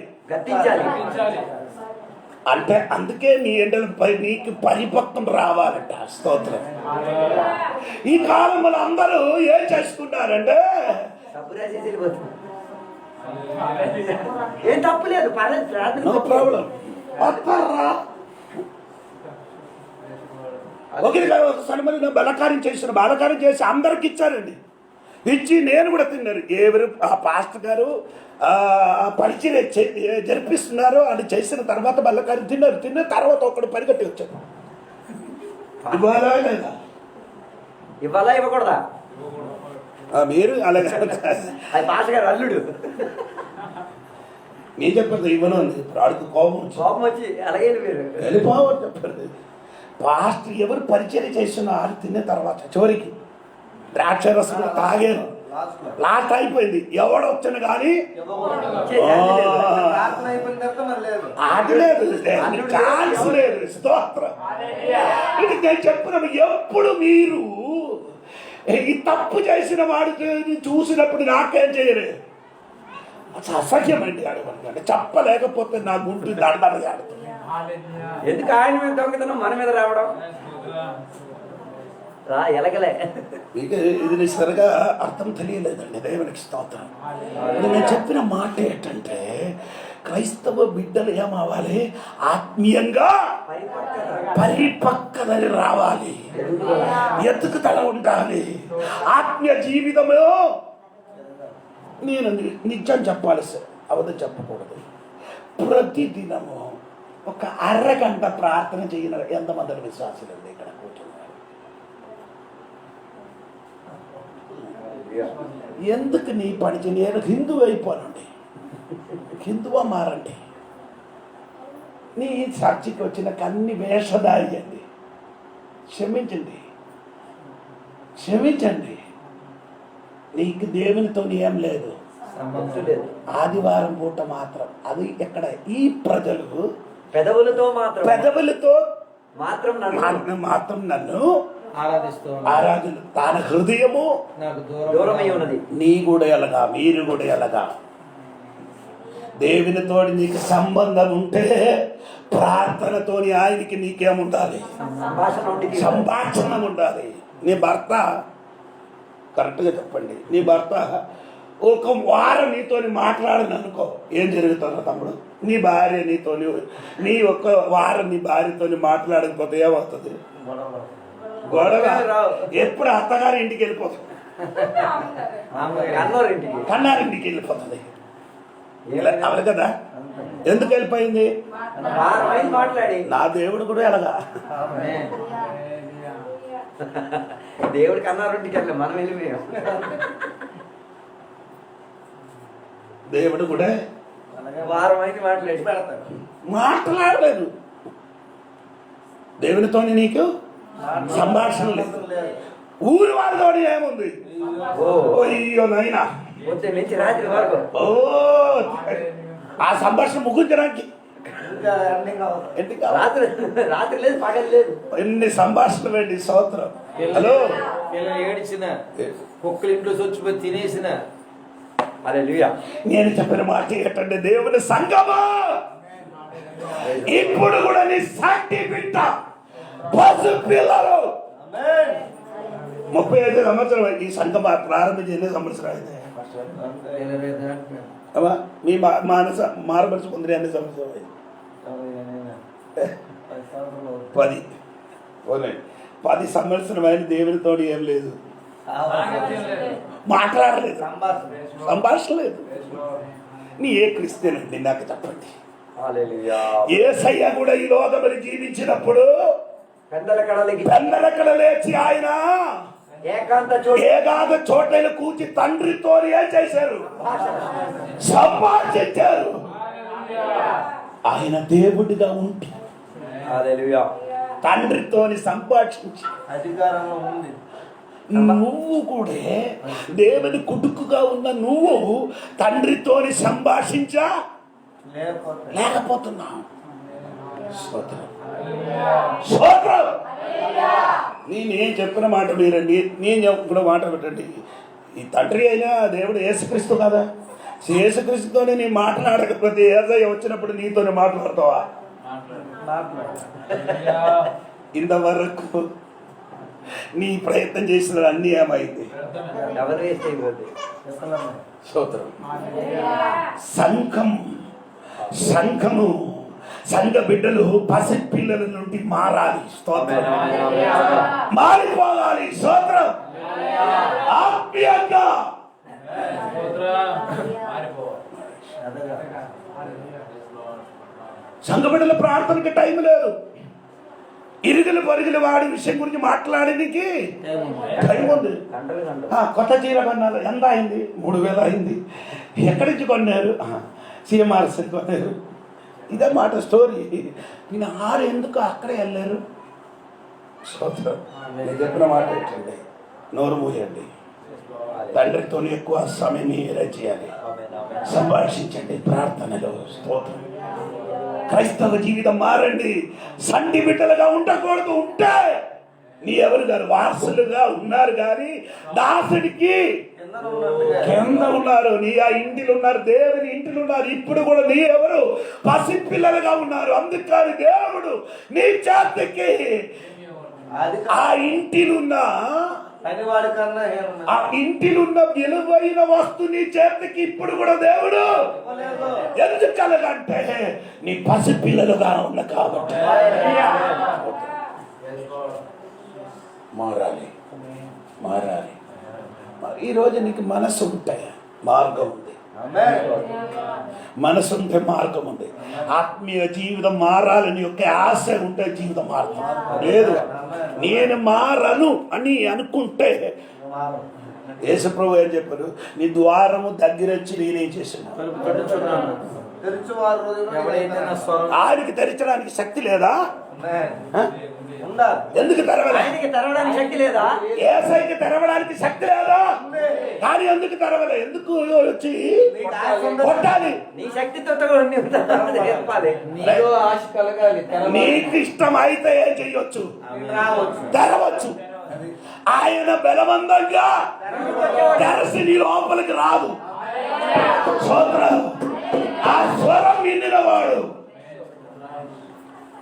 [SPEAKER 1] అంటే అందుకే నీ ఎండలు నీకు పరిపక్వం రావాలంట. స్తోత్రం. ఈ కాలంలో అందరూ ఏం చేసుకుంటారంటే
[SPEAKER 5] ఏం తప్పు లేదు,
[SPEAKER 1] నో ప్రాబ్లం. ఒకరి బలకారం చేసి అందరికి ఇచ్చారండి. ఇచ్చి నేను కూడా తిన్నాను. ఎవరు ఆ పాస్టర్ గారు పరిచయం జరిపిస్తున్నారు అని చేసిన తర్వాత బల్లకారి తిన్న తర్వాత ఒకడు పరిగెట్టి వచ్చాడు. ఇవాళ లేదా
[SPEAKER 5] ఇవ్వాలా ఇవ్వకూడదా?
[SPEAKER 1] మీరు అలాగే
[SPEAKER 5] అది భాష గారు అల్లుడు
[SPEAKER 1] నేను చెప్పారు ఇవ్వను అని. ఇప్పుడు ఆడికి కోపం వచ్చి
[SPEAKER 5] కోపం వచ్చి అలాగే మీరు
[SPEAKER 1] వెళ్ళిపోవని చెప్పారు. పాస్టర్ ఎవరు పరిచయం చేస్తున్న ఆడు తిన్న తర్వాత చివరికి ద్రాక్ష రసం కూడా తాగాను. లాస్ట్ అయిపోయింది. ఎవడు వచ్చాను కానీ
[SPEAKER 3] ప్రార్థన అయిపోయిన తర్వాత మరి లేదు.
[SPEAKER 1] అది లేదు, ఛాన్స్ లేదు. స్తోత్రం. ఇది నేను చెప్తున్నాను, ఎప్పుడు మీరు ఈ తప్పు చేసిన వాడిని చూసినప్పుడు నాకేం చేయరు. అసలు అసహ్యమండి అడగండి. చెప్పలేకపోతే నా గుంటు దండని ఆడుతుంది.
[SPEAKER 5] ఎందుకు ఆయన మీద దొంగతనం మన మీద రావడం? ఎలగలే
[SPEAKER 1] మీకు ఇది సరిగా అర్థం తెలియలేదండి. దేవునికి స్తోత్రం. ఇది నేను చెప్పిన మాట ఏంటంటే క్రైస్తవ బిడ్డలు ఏమవ్వాలి? ఆత్మీయంగా పరిపక్వతని రావాలి, ఎత్తుకుతల ఉండాలి. ఆత్మీయ జీవితము నేను నిజం చెప్పాలి సార్, అబద్ధం చెప్పకూడదు. ప్రతిదినము ఒక అరగంట ప్రార్థన చేయన ఎంతమంది విశ్వాసులు ఉంది ఇక్కడ కూర్చున్నారు? ఎందుకు నీ పని చేయ? నేను హిందువు అయిపోనండి, హిందువా మారండి. నీ చర్చికి వచ్చిన అన్ని వేషధారి అండి. క్షమించండి, క్షమించండి. నీకు దేవునితో ఏం లేదు. ఆదివారం పూట మాత్రం అది ఎక్కడ ఈ ప్రజలు
[SPEAKER 5] పెదవులతో
[SPEAKER 1] మాత్రం నన్ను
[SPEAKER 2] ఆరాధిస్తూ
[SPEAKER 1] తన హృదయము
[SPEAKER 2] నాకు
[SPEAKER 5] దూరమై ఉన్నది.
[SPEAKER 1] నీ కూడా ఎలాగా, మీరు కూడా ఎలాగా. దేవునితో నీకు సంబంధం ఉంటే ప్రార్థనతోని ఆయనకి నీకేముండాలి? సంభాషణ ఉండాలి. నీ భర్త కరెక్ట్గా చెప్పండి, నీ భర్త ఒక వారం నీతోని మాట్లాడను అనుకో, ఏం జరుగుతుందో తమ్ముడు? నీ భార్య నీ ఒక వారం నీ భార్యతోని మాట్లాడకపోతే ఏమవుతుంది? గొడవ. ఎప్పుడు అత్తగారి ఇంటికి వెళ్ళిపోతుంది, కన్నారింటికి వెళ్ళిపోతుంది. అవును కదా? ఎందుకు వెళ్ళిపోయింది? నా దేవుడు కూడా ఎలాగా
[SPEAKER 5] దేవుడికి అన్నారింటికి వెళ్ళి మనం వెళ్ళిపోయాం.
[SPEAKER 1] దేవుడు కూడా
[SPEAKER 5] వారం అయితే
[SPEAKER 1] మాట్లాడలేదు. దేవునితో నీకు సంభాషణ లేదు. ఊరి వారితో ఏముంది? అయ్యో నాయనా,
[SPEAKER 5] రాత్రి వరకు
[SPEAKER 1] ఆ సంభాషణ ముగించడానికి
[SPEAKER 5] రాత్రి లేదు, పగలు లేదు.
[SPEAKER 1] ఎన్ని సంభాషణ వేండి. సంవత్సరం హలో
[SPEAKER 2] పిల్లలు ఏడిచిన, కుక్కలు ఇంట్లో చచ్చిపోయి తినేసిన.
[SPEAKER 1] నేను చెప్పిన మాట ఏంటంటే దేవుని సంగమా, ఇప్పుడు కూడా నీ సాటి బిడ్డ పసు పిల్లలు 35 సంవత్సరాలు ఈ సంఘం ప్రారంభించి ఎన్ని సంవత్సరాలు అయితే మీ మానస మారపరుచుకుందరి ఎన్ని సంవత్సరాలు అయింది? 10 సంవత్సరం అయిన దేవునితో ఏం లేదు, మాట్లాడలేదు, సంభాషణ లేదు. నీ ఏ క్రిస్టియన్ అండి నాకు చెప్పండి? యేసయ్య కూడా ఈ లోకములు జీవించినప్పుడు పెందలకడ లేచి ఆయన ఏకాంత చోట్ల కూర్చి తండ్రితో ఏం చేశారు? సంభాషించారు. ఆయన దేవుడిగా ఉండి తండ్రితోని సంభాషించి
[SPEAKER 3] అధికారంలో ఉంది.
[SPEAKER 1] నువ్వు కూడా దేవుని కుటుకుగా ఉన్న నువ్వు తండ్రితోని సంభాషించా లేకపోతున్నావు. నేనేం చెప్పిన మాట మీరండి, నేను కూడా మాట పెట్టండి. ఈ తండ్రి అయినా దేవుడు యేసుక్రీస్తు కదా. యేసుక్రీస్తుతోనే నీ మాట్లాడకపోతే ఏదైనా వచ్చినప్పుడు నీతోనే మాట్లాడతావా? ఇంతవరకు నీ ప్రయత్నం చేసిన అన్ని ఏమైంది? సంఘము సంఘ బిడ్డలు పసి పిల్లల నుండి మారాలి. స్తోత్రం. మారిపోవాలి. స్తోత్రం. ఆత్మీయంగా సంఘ బిడ్డల ప్రార్థనకి టైం లేదు. ఇరుగులు పొరుగులు వాడి విషయం గురించి మాట్లాడడానికి టైం ఉంది. కొత్త చీర కొన్నారు, ఎంత అయింది? 3000 అయింది. ఎక్కడి నుంచి కొన్నారు? సిఎంఆర్ఎస్ కొన్నారు. ఇదే మాట స్టోరీ. నేను ఎందుకు అక్కడే వెళ్ళారు? స్తోత్రం. నేను చెప్పిన మాట ఏంటండి, నోరు మూయండి. తండ్రితో ఎక్కువ సమయం మీరే చేయాలి. సంభాషించండి ప్రార్థనలో. స్తోత్రం. క్రైస్తవ జీవితం మారండి. సండి బిడ్డలుగా ఉండకూడదు. ఉంటే నీ ఎవరు గారు వారసులుగా ఉన్నారు కానీ దాసుడికి కింద ఉన్నారు. నీ ఆ ఇంటిలో ఉన్నారు, దేవుని ఇంటిలో ఉన్నారు. ఇప్పుడు కూడా నీ ఎవరు పసిపిల్లలుగా ఉన్నారు. అందుకని దేవుడు నీ చేతికి ఆ ఇంటిలున్న ఆ ఇంటిలున్న విలువైన వస్తు నీ చేతికి ఇప్పుడు కూడా దేవుడు ఎందుకలగంటే నీ పసిపిల్లలుగా ఉన్న కాబట్టి. మారాలి, మారాలి. ఈరోజు నీకు మనసు ఉంటాయి, మార్గం ఉంది. మనసు ఉంటే మార్గం ఉంది. ఆత్మీయ జీవితం మారాలని ఒక ఆశ ఉంటే జీవితం మారుతుంది. లేదు నేను మారను అని అనుకుంటే యేసుప్రభు ఏం చెప్పారు? నీ ద్వారము దగ్గర వచ్చి నేనేం చేశాను? ఆయనకి తెరచడానికి శక్తి లేదా? ఎందుకు తెరవడానికి శక్తి లేదా? ఏసైకి తెరవడానికి శక్తి లేదా? కానీ ఎందుకు తెరవలే? ఎందుకు వచ్చి కొట్టాలి? నీ శక్తితో నీకు ఇష్టం అయితే ఏం చెయ్యొచ్చు? తెరవచ్చు. ఆయన బలవంతంగా తెరసి నీ లోపలికి రాదు. సోదరం, ఆ స్వరం వినినవాడు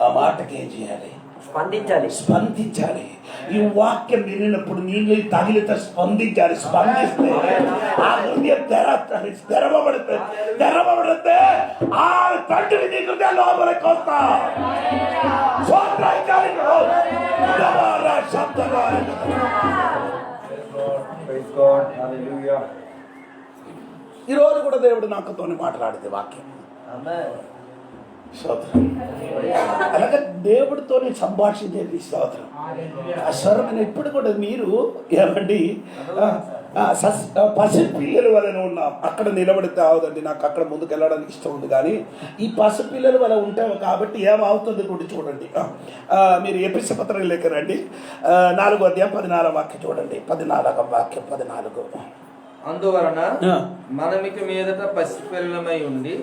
[SPEAKER 1] ఆ మాటకి ఏం చేయాలి? స్పందించాలి. ఈ వాక్యం వినినప్పుడు నీళ్ళు తగిలితే స్పందించాలి. స్పందిస్తే ఆ హృదయం తెరవబడితే ఆ తండ్రి నీ హృదయం లోపలికి వస్తా. ఈరోజు కూడా దేవుడు నాకుతో మాట్లాడితే వాక్యం స్తోత్రం. అలాగే దేవుడితో సంభాషించేది స్తోత్రం. ఆ స్వరం ఎప్పుడు కూడా మీరు ఏమండి పసిపిల్లల వలన ఉన్నాం. అక్కడ నిలబడితే అవదండి, నాకు అక్కడ ముందుకు వెళ్ళడానికి ఇష్టం ఉంది. కానీ ఈ పసిపిల్లల వల్ల ఉంటాము కాబట్టి ఏమవుతుంది కూడా చూడండి. మీరు ఎపిసి పత్రిక లేక రండి, 4వ అధ్యాయం 14వ వాక్యం చూడండి. 14వ వాక్యం 14.
[SPEAKER 2] అందువలన మనమిక మీదట పసిపిల్లలమై ఉండి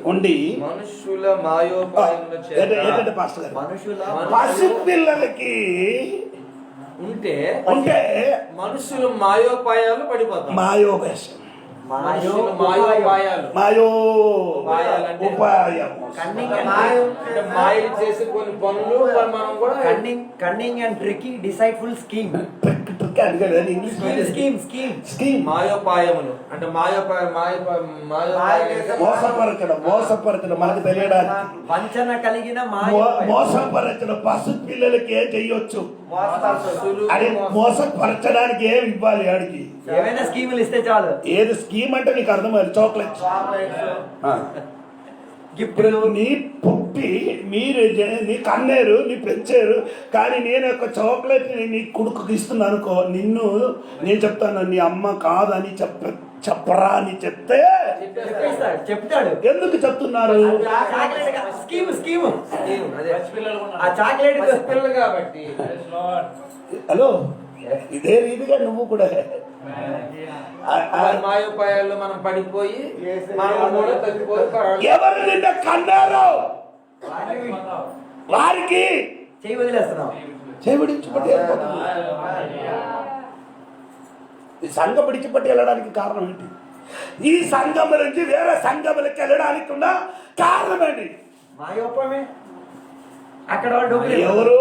[SPEAKER 2] మనుషుల మాయోపాయముల చేత
[SPEAKER 1] పసిపిల్లలకి
[SPEAKER 2] ఉంటే మనుషులు మాయోపాయాలు పడిపోతాం.
[SPEAKER 1] మాయోపేశం,
[SPEAKER 2] మాయలు చేసే కొన్ని పనులు మనం కూడా
[SPEAKER 5] కన్నింగ్ అండ్ ట్రికీ డిసైడ్ఫుల్ స్కీమ్.
[SPEAKER 2] మాయోపాయములు అంటే
[SPEAKER 1] మోసపరచడం మనకు తెలియడానికి.
[SPEAKER 5] వంచన కలిగిన
[SPEAKER 1] మోసపరచడం పసు పిల్లలకి ఏం చెయ్యొచ్చు? అది మోసపరచడానికి ఏమి ఇవ్వాలి? ఆడికి
[SPEAKER 5] ఏమైనా స్కీములు ఇస్తే చాలు.
[SPEAKER 1] ఏది స్కీమ్ అంటే నీకు అర్థమైంది? చాక్లెట్స్. ఇప్పుడు నీ పుట్టి మీరు నీ కన్నేరు, నీ పెంచారు. కానీ నేను ఒక చాక్లెట్ నీ కొడుకుకి ఇస్తున్నాను అనుకో, నిన్ను నేను చెప్తాను నీ అమ్మ కాదని చెప్పరా అని చెప్తాడు. ఎందుకు చెప్తున్నారు? హలో, ఇదే రీతిగా నువ్వు కూడా
[SPEAKER 2] మాయోపాయాల్లో మనం పడిపోయి
[SPEAKER 1] ఎవరు నిన్న కన్నారో వారికి
[SPEAKER 5] చేయి వదిలేస్తున్నాం.
[SPEAKER 1] చేయి విడిచిపెట్టి వెళ్ళిపోతుంది. ఈ సంఘం విడిచిపెట్టి వెళ్ళడానికి కారణం ఏంటి? ఈ సంఘం నుంచి వేరే సంఘములకి వెళ్ళడానికి ఉన్న కారణం ఏంటి?
[SPEAKER 5] మాయోపమే. అక్కడ
[SPEAKER 1] ఎవరో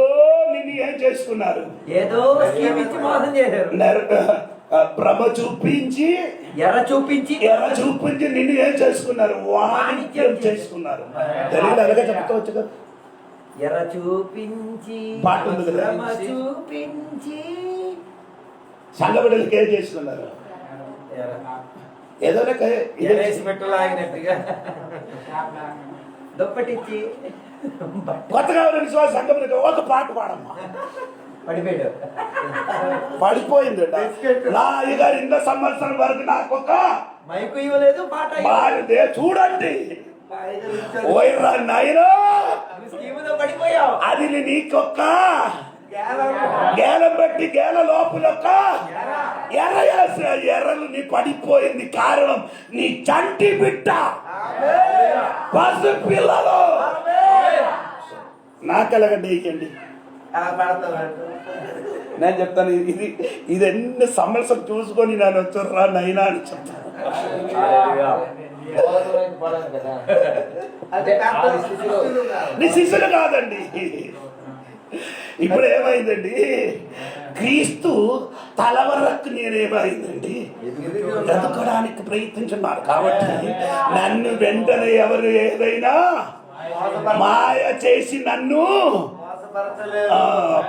[SPEAKER 1] నిన్ను ఏం చేసుకున్నారు?
[SPEAKER 5] ఏదో స్కీమ్ ఇచ్చి మోసం చేశారు.
[SPEAKER 1] భ్రమ చూపించి
[SPEAKER 5] ఎర్ర చూపించి
[SPEAKER 1] నిన్ను ఏం చేసుకున్నారు? వాణిజ్యం చేసుకున్నారు. తెలియదు, అలాగే చెప్తావచ్చు కదా.
[SPEAKER 5] ఎర్ర చూపించి
[SPEAKER 1] పాట ఉంది కదా,
[SPEAKER 5] చూపించి
[SPEAKER 1] సంఘ బిడ్డలకి ఏం చేసుకున్నారు? ఏదో
[SPEAKER 5] దుప్పటిచ్చి
[SPEAKER 1] కొత్తగా ఉన్న విశ్వాస సంఘంలో ఒక పాట పాడమ్మా.
[SPEAKER 5] పడిపోయాడు.
[SPEAKER 1] పడిపోయింది నా అయ్యగారు 2 సంవత్సరం వరకు నాకు ఒక
[SPEAKER 5] మైకు ఇవ్వలేదు, పాట
[SPEAKER 1] బాలిదే చూడండి. ఓయరా నాయనా,
[SPEAKER 5] స్కీముతో పడిపోయావు.
[SPEAKER 1] అది నీకొక్క గేలం బట్టి గేల లోపలొక్క ఎర్రలు నీ పడిపోయింది. కారణం నీ చంటి బిడ్డ పసు పిల్లలు. నాకెలాగండి వేయండి. నేను చెప్తాను, ఇది ఎన్ని సంవత్సరం చూసుకొని నేను వచ్చుర్రా నైనా అని చెప్తాను. నీ శిష్యులు కాదండి. ఇప్పుడు ఏమైందండి, క్రీస్తు తల వరకు నేనేమైందండి బ్రతకడానికి ప్రయత్నించున్నాను. కాబట్టి నన్ను వెంటనే ఎవరు ఏదైనా మాయ చేసి నన్ను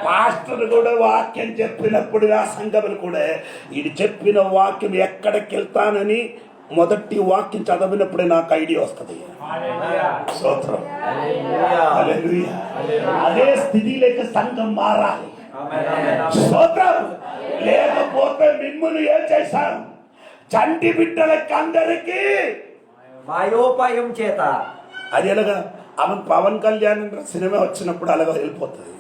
[SPEAKER 1] పాస్టర్ కూడా వాక్యం చెప్పినప్పుడు ఆ సంఘములు కూడా ఇది చెప్పిన వాక్యం ఎక్కడికి వెళ్తానని మొదటి వాక్యం చదివినప్పుడే నాకు ఐడియా వస్తుంది. స్తోత్రం. హల్లెలూయా. అదే స్థితిలోకి సంఘం మారాలి. స్తోత్రం. లేకపోతే మిమ్మల్ని ఏం చేశాం, చంటి బిడ్డలకి అందరికీ
[SPEAKER 5] మాయోపాయం చేత.
[SPEAKER 1] అది ఎలాగా ఆమె పవన్ కళ్యాణ్ సినిమా వచ్చినప్పుడు అలాగా వెళ్ళిపోతుంది.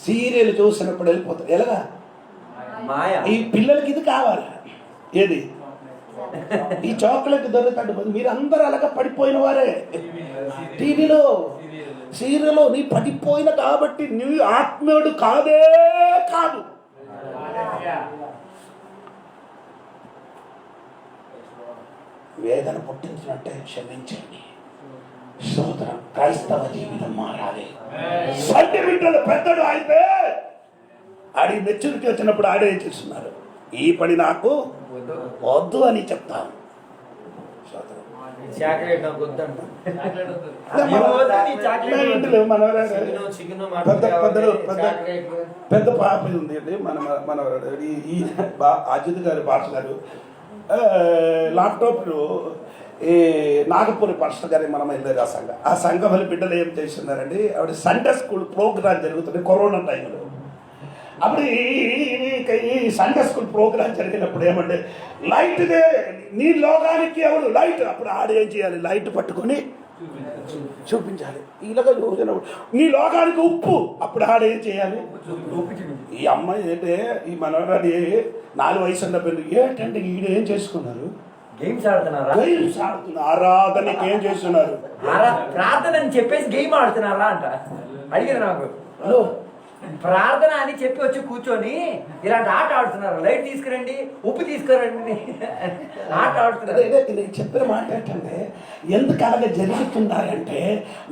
[SPEAKER 1] సీరియల్ చూసినప్పుడు వెళ్ళిపోతుంది. ఎలాగా
[SPEAKER 5] మాయ.
[SPEAKER 1] ఈ పిల్లలకి ఇది కావాలి. ఏది ఈ చాక్లెట్ దొరుకుతాడు. మీరు అందరూ అలాగా పడిపోయిన వారే. టీవీలో సీరియల్ నీ పడిపోయిన కాబట్టి నీ ఆత్మీయుడు కాదే కాదు. వేదన పుట్టించినట్టే క్షమించండి. స్తోత్రం. క్రైస్తవ జీవితం మారాలి. సంటి బిడ్డలు పెద్దడు అయితే ఆడి మెచ్యూరిటీ వచ్చినప్పుడు ఆడే చేస్తున్నారు. ఈ పని నాకు వద్దు అని చెప్తాను. పెద్ద పాప ఉంది అండి, మన ఈ అజిత్ గారి భాష గారు ల్యాప్టాప్లు ఈ నాగపూరి పాస్టర్ గారి మనం వెళ్ళారు. ఆ సంఘం వాళ్ళ బిడ్డలు ఏం చేస్తున్నారండి, ఆవిడ సండే స్కూల్ ప్రోగ్రాం జరుగుతుంది కరోనా టైంలో. అప్పుడు ఈ సండే స్కూల్ ప్రోగ్రాం జరిగినప్పుడు ఏమంటే లైట్ నీ లోకానికి ఎవడు లైట్, అప్పుడు ఆడేం చేయాలి, లైట్ పట్టుకొని చూపించాలి. ఇలాగ నీ లోకానికి ఉప్పు, అప్పుడు ఆడేం చేయాలి. ఈ అమ్మాయి ఏంటంటే ఈ మనవరాడి 4 వయసు ఉన్న పిల్లలు ఏంటంటే ఈడు ఏం చేసుకున్నారు,
[SPEAKER 5] గేమ్స్ ఆడుతున్నారా?
[SPEAKER 1] గేమ్స్ ఆడుతున్నారు. ఆరాధనకి ఏం చేస్తున్నారు,
[SPEAKER 5] ప్రార్థన అని చెప్పేసి గేమ్ ఆడుతున్నారా అంట అడిగింది నాకు. ప్రార్థన అని చెప్పి వచ్చి కూర్చొని ఇలాంటి ఆట ఆడుతున్నారు. లైట్ తీసుకురండి, ఉప్పు తీసుకురండి ఆట ఆడుతున్నారు.
[SPEAKER 1] నేను చెప్పిన మాట ఏంటంటే ఎందుకు అలాగే జరుగుతున్నాయంటే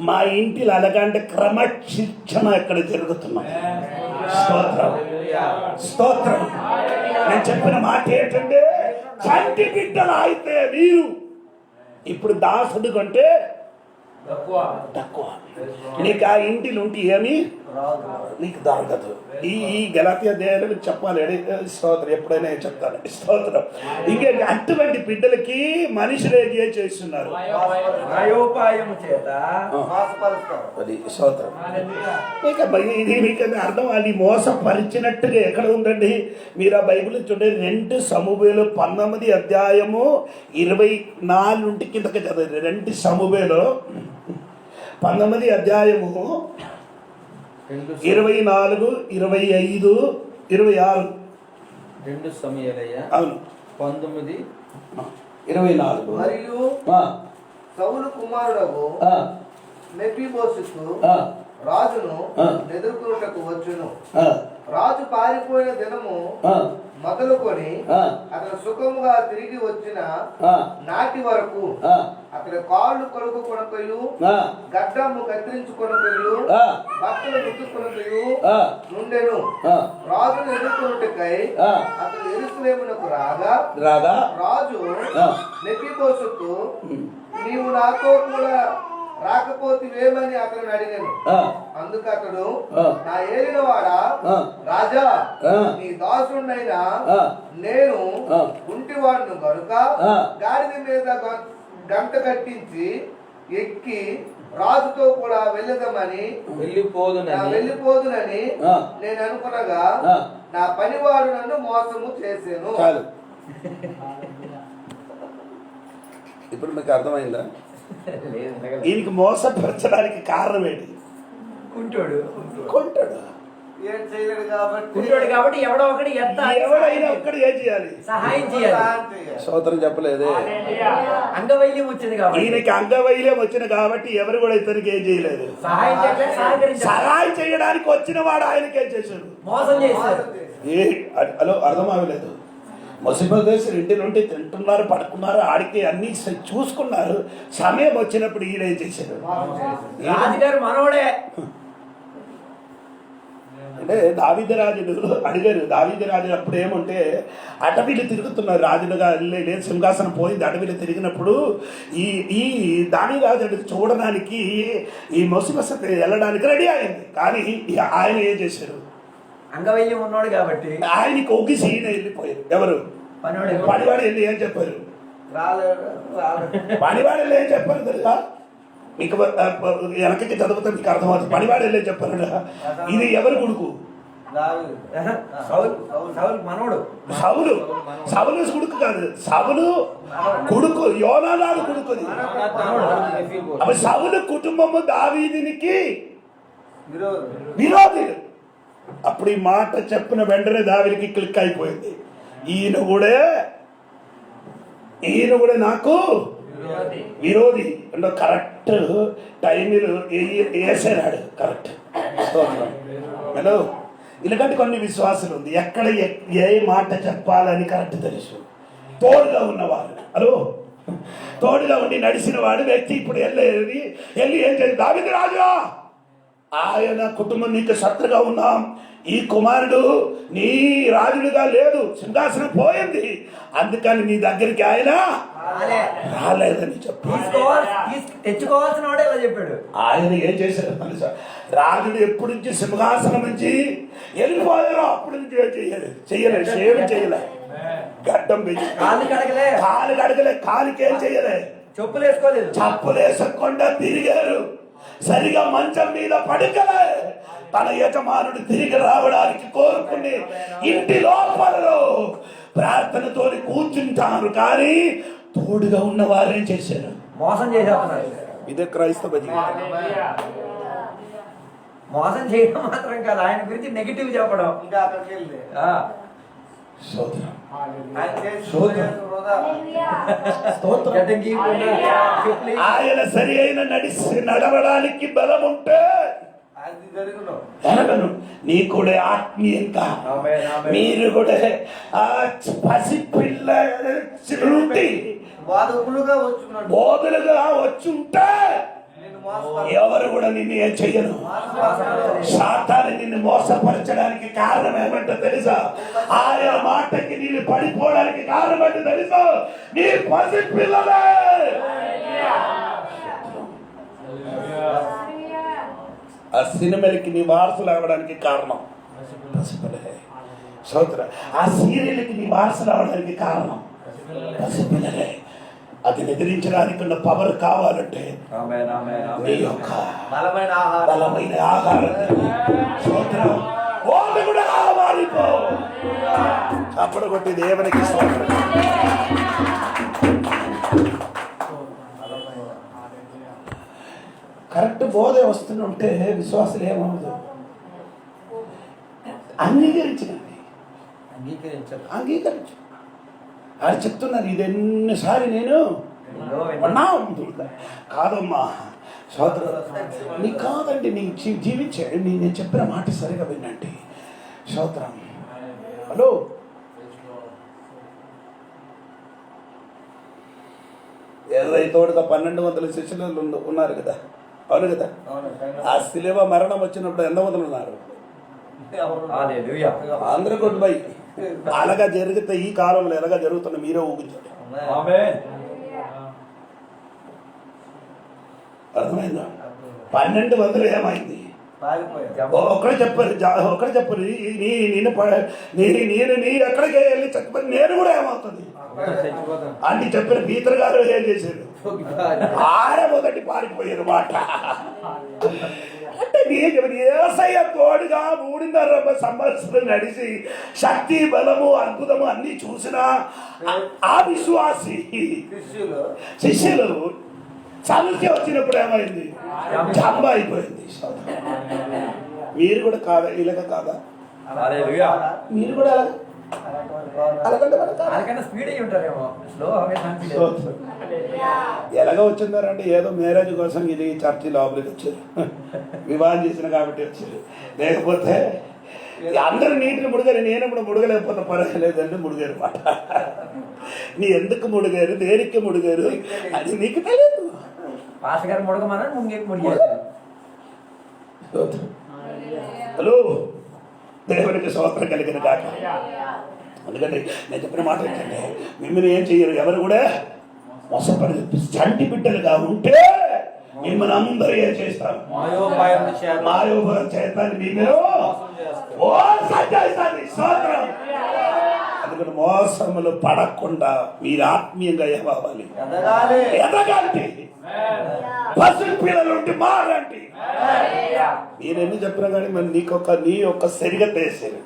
[SPEAKER 1] మా ఇంటిలో అలాగంటే క్రమశిక్షణ ఇక్కడ జరుగుతున్నాయి. స్తోత్రం. స్తోత్రం. నేను చెప్పిన మాట ఏంటంటే చంటి బిడ్డలు అయితే మీరు ఇప్పుడు దాసుడు కంటే తక్కువ. నీకు ఆ ఇంటిలో ఉంటే ఏమి నీకు దొరకదు. ఈ గలాతీయ దేహాలకు చెప్పాలి. స్తోత్రం. ఎప్పుడైనా చెప్తాను. స్తోత్రం. ఇంకా అటువంటి బిడ్డలకి మనుషులు ఏం చేస్తున్నారు, అది స్తోత్రం. ఇక ఇది మీకు అర్థం, అది మోసపరిచినట్టుగా ఎక్కడ ఉందండి. మీరు ఆ బైబిల్ చూడండి. 2 సమూయేలు 19 అధ్యాయము 24 కిందకి చదివారు. 2 సమూయేలు 19 అధ్యాయము 24, 25, 26.
[SPEAKER 2] 2 సమూయేలయ్య.
[SPEAKER 1] అవును.
[SPEAKER 2] 19,
[SPEAKER 1] 24.
[SPEAKER 3] మరియు సౌలు కుమారుడకు మెఫీబోషెతు రాజును ఎదుర్కొనుటకు వచ్చును. రాజు పారిపోయిన దినము మొదలుకొని అతను సుఖముగా తిరిగి వచ్చిన నాటి వరకు అతని కాళ్ళు కలుగు కొనకయు, గడ్డము కత్తిరించుకొనకయు, బట్టలు ముట్టుకొనకయు నుండెను. రాజును ఎదుర్కొనుటకై అతను యెరూషలేమునకు రాగా రాజు మెఫీబోషెతు నీవు నాతో కూడా రాకపోతేవేమని అతను అడిగాను.
[SPEAKER 1] ఆ,
[SPEAKER 3] అందుకు అతడు,
[SPEAKER 1] ఆ.
[SPEAKER 3] నా ఏలినవాడా
[SPEAKER 1] ఆ.
[SPEAKER 3] రాజా,
[SPEAKER 1] ఆ.
[SPEAKER 3] నీ దాసుడైనా
[SPEAKER 1] ఆ.
[SPEAKER 3] నేను
[SPEAKER 1] ఆ.
[SPEAKER 3] కుంటివాడును కనుక
[SPEAKER 1] ఆ.
[SPEAKER 3] గాడిద మీద గంట కట్టించి ఎక్కి రాజుతో కూడా వెళ్ళదమని వెళ్ళిపోదునని
[SPEAKER 1] ఆ.
[SPEAKER 3] నేను అనుకునగా
[SPEAKER 1] ఆ.
[SPEAKER 3] నా పనివాడు నన్ను మోసము చేసాను.
[SPEAKER 1] చాలు. ఇప్పుడు మీకు అర్థమైందా? ఈయనకి మోసపరచడానికి కారణం ఏంటి?
[SPEAKER 5] కుంటోడు
[SPEAKER 1] కొంటాడు.
[SPEAKER 3] ఏం చేయలేడు కాబట్టి
[SPEAKER 5] కుంటోడు కాబట్టి ఎవడో ఒకటి
[SPEAKER 1] ఎవడైనా ఒక్కడు ఏం చేయాలి?
[SPEAKER 5] సహాయం చేయాలి.
[SPEAKER 3] సహాయం చేయాలి.
[SPEAKER 1] స్తోత్రం చెప్పలేదే.
[SPEAKER 5] అంగవైల్యం వచ్చింది కాబట్టి
[SPEAKER 1] ఈయనకి అంగవైల్యం వచ్చిన కాబట్టి ఎవరు కూడా ఇతనికి ఏం చేయలేదు.
[SPEAKER 5] సహాయం చేయట్లేదు, సహకరించాలి.
[SPEAKER 1] సహాయం చేయడానికి వచ్చిన వాడు ఆయనకేం చేశాడు?
[SPEAKER 5] మోసం చేశారు.
[SPEAKER 1] హలో, అర్థం అవ్వలేదు. ముసిపదేశం ఇంటి నుండి తింటున్నారు, పడుకున్నారు, ఆడికి అన్ని చూసుకున్నారు. సమయం వచ్చినప్పుడు ఈయన ఏం చేశాడు?
[SPEAKER 5] రాజుగారు మనోడే.
[SPEAKER 1] అంటే దావీదురాజుడు అడిగారు. దావీదురాజు అప్పుడు ఏమంటే అటవీలు తిరుగుతున్నారు. రాజులుగా లేదు, సింహాసనం పోయింది. అడవిలో తిరిగినప్పుడు ఈ దావీదురాజు చూడడానికి ఈ మొసిమస వెళ్ళడానికి రెడీ అయింది. కానీ ఆయన ఏం చేశారు?
[SPEAKER 5] అంగవైల్యం ఉన్నాడు కాబట్టి
[SPEAKER 1] ఆయనకి ఒగిసి ఈయన వెళ్ళిపోయారు. ఎవరు? పనివాడు వెళ్ళి ఏం చెప్పారు? పనివాడు వెళ్ళి ఏం చెప్పారు తెలుసా? మీకు వెనకకి చదివితే మీకు అర్థమవుతుంది. పనివాడు వెళ్ళి ఏం చెప్పారు? ఇది ఎవరు కొడుకు?
[SPEAKER 5] మనోడు.
[SPEAKER 1] సౌలు కొడుకు కాదు, సౌలు కొడుకు, యోనాదాడు కొడుకుది. అప్పుడు సౌలు కుటుంబము దావీదునికి విరోధులు. అప్పుడు ఈ మాట చెప్పిన వెంటనే దావీదుకి క్లిక్ అయిపోయింది. ఈయన కూడా నాకు విరోధి అంటే కరెక్ట్ టైంలో వేసేనాడు. కరెక్ట్. హలో, ఇలాంటి కొన్ని విశ్వాసాలు ఉంది. ఎక్కడ ఏ మాట చెప్పాలని కరెక్ట్ తెలుసు. తోడుగా ఉన్నవాడు, హలో, తోడుగా ఉండి నడిచిన వాడు వ్యక్తి ఇప్పుడు వెళ్ళి ఏం చేయాలి? దావీదు రాజా, ఆయన కుటుంబం నీకు శత్రుగా ఉన్నాం. ఈ కుమారుడు నీ రాజులుగా లేదు, సింహాసనం పోయింది, అందుకని నీ దగ్గరికి ఆయన రాలేదని చెప్పి
[SPEAKER 5] తెచ్చుకోవాల్సిన వాడే ఇలా చెప్పాడు.
[SPEAKER 1] ఆయన ఏం చేశాడు తెలుసా? రాజుడు ఎప్పటి నుంచి సింహాసనం నుంచి వెళ్ళిపోయారో అప్పటి నుంచి చెయ్యలేదు, సేవ చేయలే, గడ్డం పెట్టి కాలు కడగలే, కాలుకి ఏం చెయ్యలే,
[SPEAKER 5] చెప్పులు వేసుకోలేదు,
[SPEAKER 1] చెప్పులు వేసకుండా తిరిగారు. సరిగా మంచం మీద పడుకలే. తన యజమానుడు తిరిగి రావడానికి కోరుకుని ఇంటి లోపలలో ప్రార్థనతో కూర్చుంటారు. కానీ తోడుగా ఉన్న వారేం చేశారు?
[SPEAKER 5] మోసం చేసేస్తున్నారు.
[SPEAKER 1] ఇదే క్రైస్తవ జీవితం.
[SPEAKER 5] మోసం చేయడం మాత్రం కాదు, ఆయన గురించి నెగిటివ్ చెప్పడం.
[SPEAKER 3] ఇంకా అక్కడికి వెళ్ళి
[SPEAKER 1] ఆయన సరి అయిన నడవడానికి బలం ఉంటే ఎనగను. నీ కూడా ఆత్మీయంగా మీరు కూడా ఆ పసిపిల్ల బోధలుగా వచ్చుంటే ఎవరు కూడా నిన్ను ఏం చెయ్యను. సాతాను నిన్ను మోసపరచడానికి కారణం ఏమంటో తెలుసా? ఆయన మాటకి నీళ్ళు పడిపోవడానికి కారణం ఏంటో తెలుసా? నీ పసిపిల్లలే. ఆ సినిమాలకి నీ వారసులు అవ్వడానికి కారణం పసిపిల్లలే. సోదర, ఆ సీరియల్కి నీ వారసులు అవ్వడానికి కారణం పసిపిల్లలే. అది ఎదిరించడానికి ఉన్న పవర్ కావాలంటే నీ యొక్క బలమైన ఆహారం స్తోత్రం వాళ్ళు కూడా మారిపో. అప్పుడు కొట్టి దేవునికి స్తోత్రం. కరెక్ట్ బోధ వస్తుంటే విశ్వాసాలు ఏమవుదు? అంగీకరించు. ఆయన చెప్తున్నారు, ఇది ఎన్నిసారి నేను కాదమ్మా సోదరు, నీ కాదండి, నీ జీవించే నేను చెప్పిన మాట సరిగా వినండి సోదరం. హలో, ఎర్రై తోడుగా 1200 శిష్యులు ఉన్నారు కదా, అవును కదా? ఆ శిలువ మరణం వచ్చినప్పుడు 800 ఉన్నారు. అందరూ కొట్టు పోయి అలాగా జరిగితే ఈ కాలంలో ఎలాగా జరుగుతున్నా మీరే ఊహించండి. అర్థమైందా? 1200 ఏమైంది?
[SPEAKER 3] పారిపోయాడు.
[SPEAKER 1] ఒకడే చెప్పరు నేను నీ ఎక్కడికి వెళ్ళి చెప్పని నేను కూడా ఏమవుతుంది అని చెప్పిన పీతర్ గారు ఏం చేశారు? ఆడే మొదటి పారిపోయారు మాట. అంటే ఏసయ్య తోడుగా 3.5 సంవత్సరం నడిచి శక్తి బలము అద్భుతము అన్ని చూసిన ఆ విశ్వాసి శిష్యులు సమస్య వచ్చినప్పుడు ఏమైంది? జంబ అయిపోయింది. మీరు కూడా కాదా? ఇలాగ కాదా? మీరు కూడా
[SPEAKER 5] అలాగంటే స్పీడ్ అయ్యి ఉంటారేమో, స్లో
[SPEAKER 1] ఎలాగ వచ్చిందారంటే ఏదో మ్యారేజ్ కోసం ఇది చర్చి లోపలికి వచ్చారు, వివాహం చేసిన కాబట్టి వచ్చారు. లేకపోతే అందరూ నీటిని ముడిగారు, నేను కూడా ముడగలేకపోతే పర్వాలేదండి ముడిగారు మాట. నీ ఎందుకు ముడిగారు, దేనికి ముడిగారు అది నీకు తెలియదు.
[SPEAKER 5] పాస్ గారు ముడగమన్నా ముడిగారు.
[SPEAKER 1] హలో, దేవునికి స్తోత్రం కలిగిన కాక. అందుకంటే నేను చెప్పిన మాట ఏంటంటే మిమ్మల్ని ఏం చెయ్యరు, ఎవరు కూడా మోసపడి చంటి బిడ్డలుగా ఉంటే మిమ్మల్ని అందరూ ఏం చేస్తారు? మాయోపాయం చేస్తాను మిమ్మల్ని మోసం చేస్తాను. స్తోత్రం. అందుకని మోసములు పడకుండా మీరు ఆత్మీయంగా ఏమవ్వాలి? ఎదగాలి. పసి పిల్లలుంటి మారండి. మీరు ఎన్ని చెప్పినా కానీ మరి నీ యొక్క సరిగా వేసారు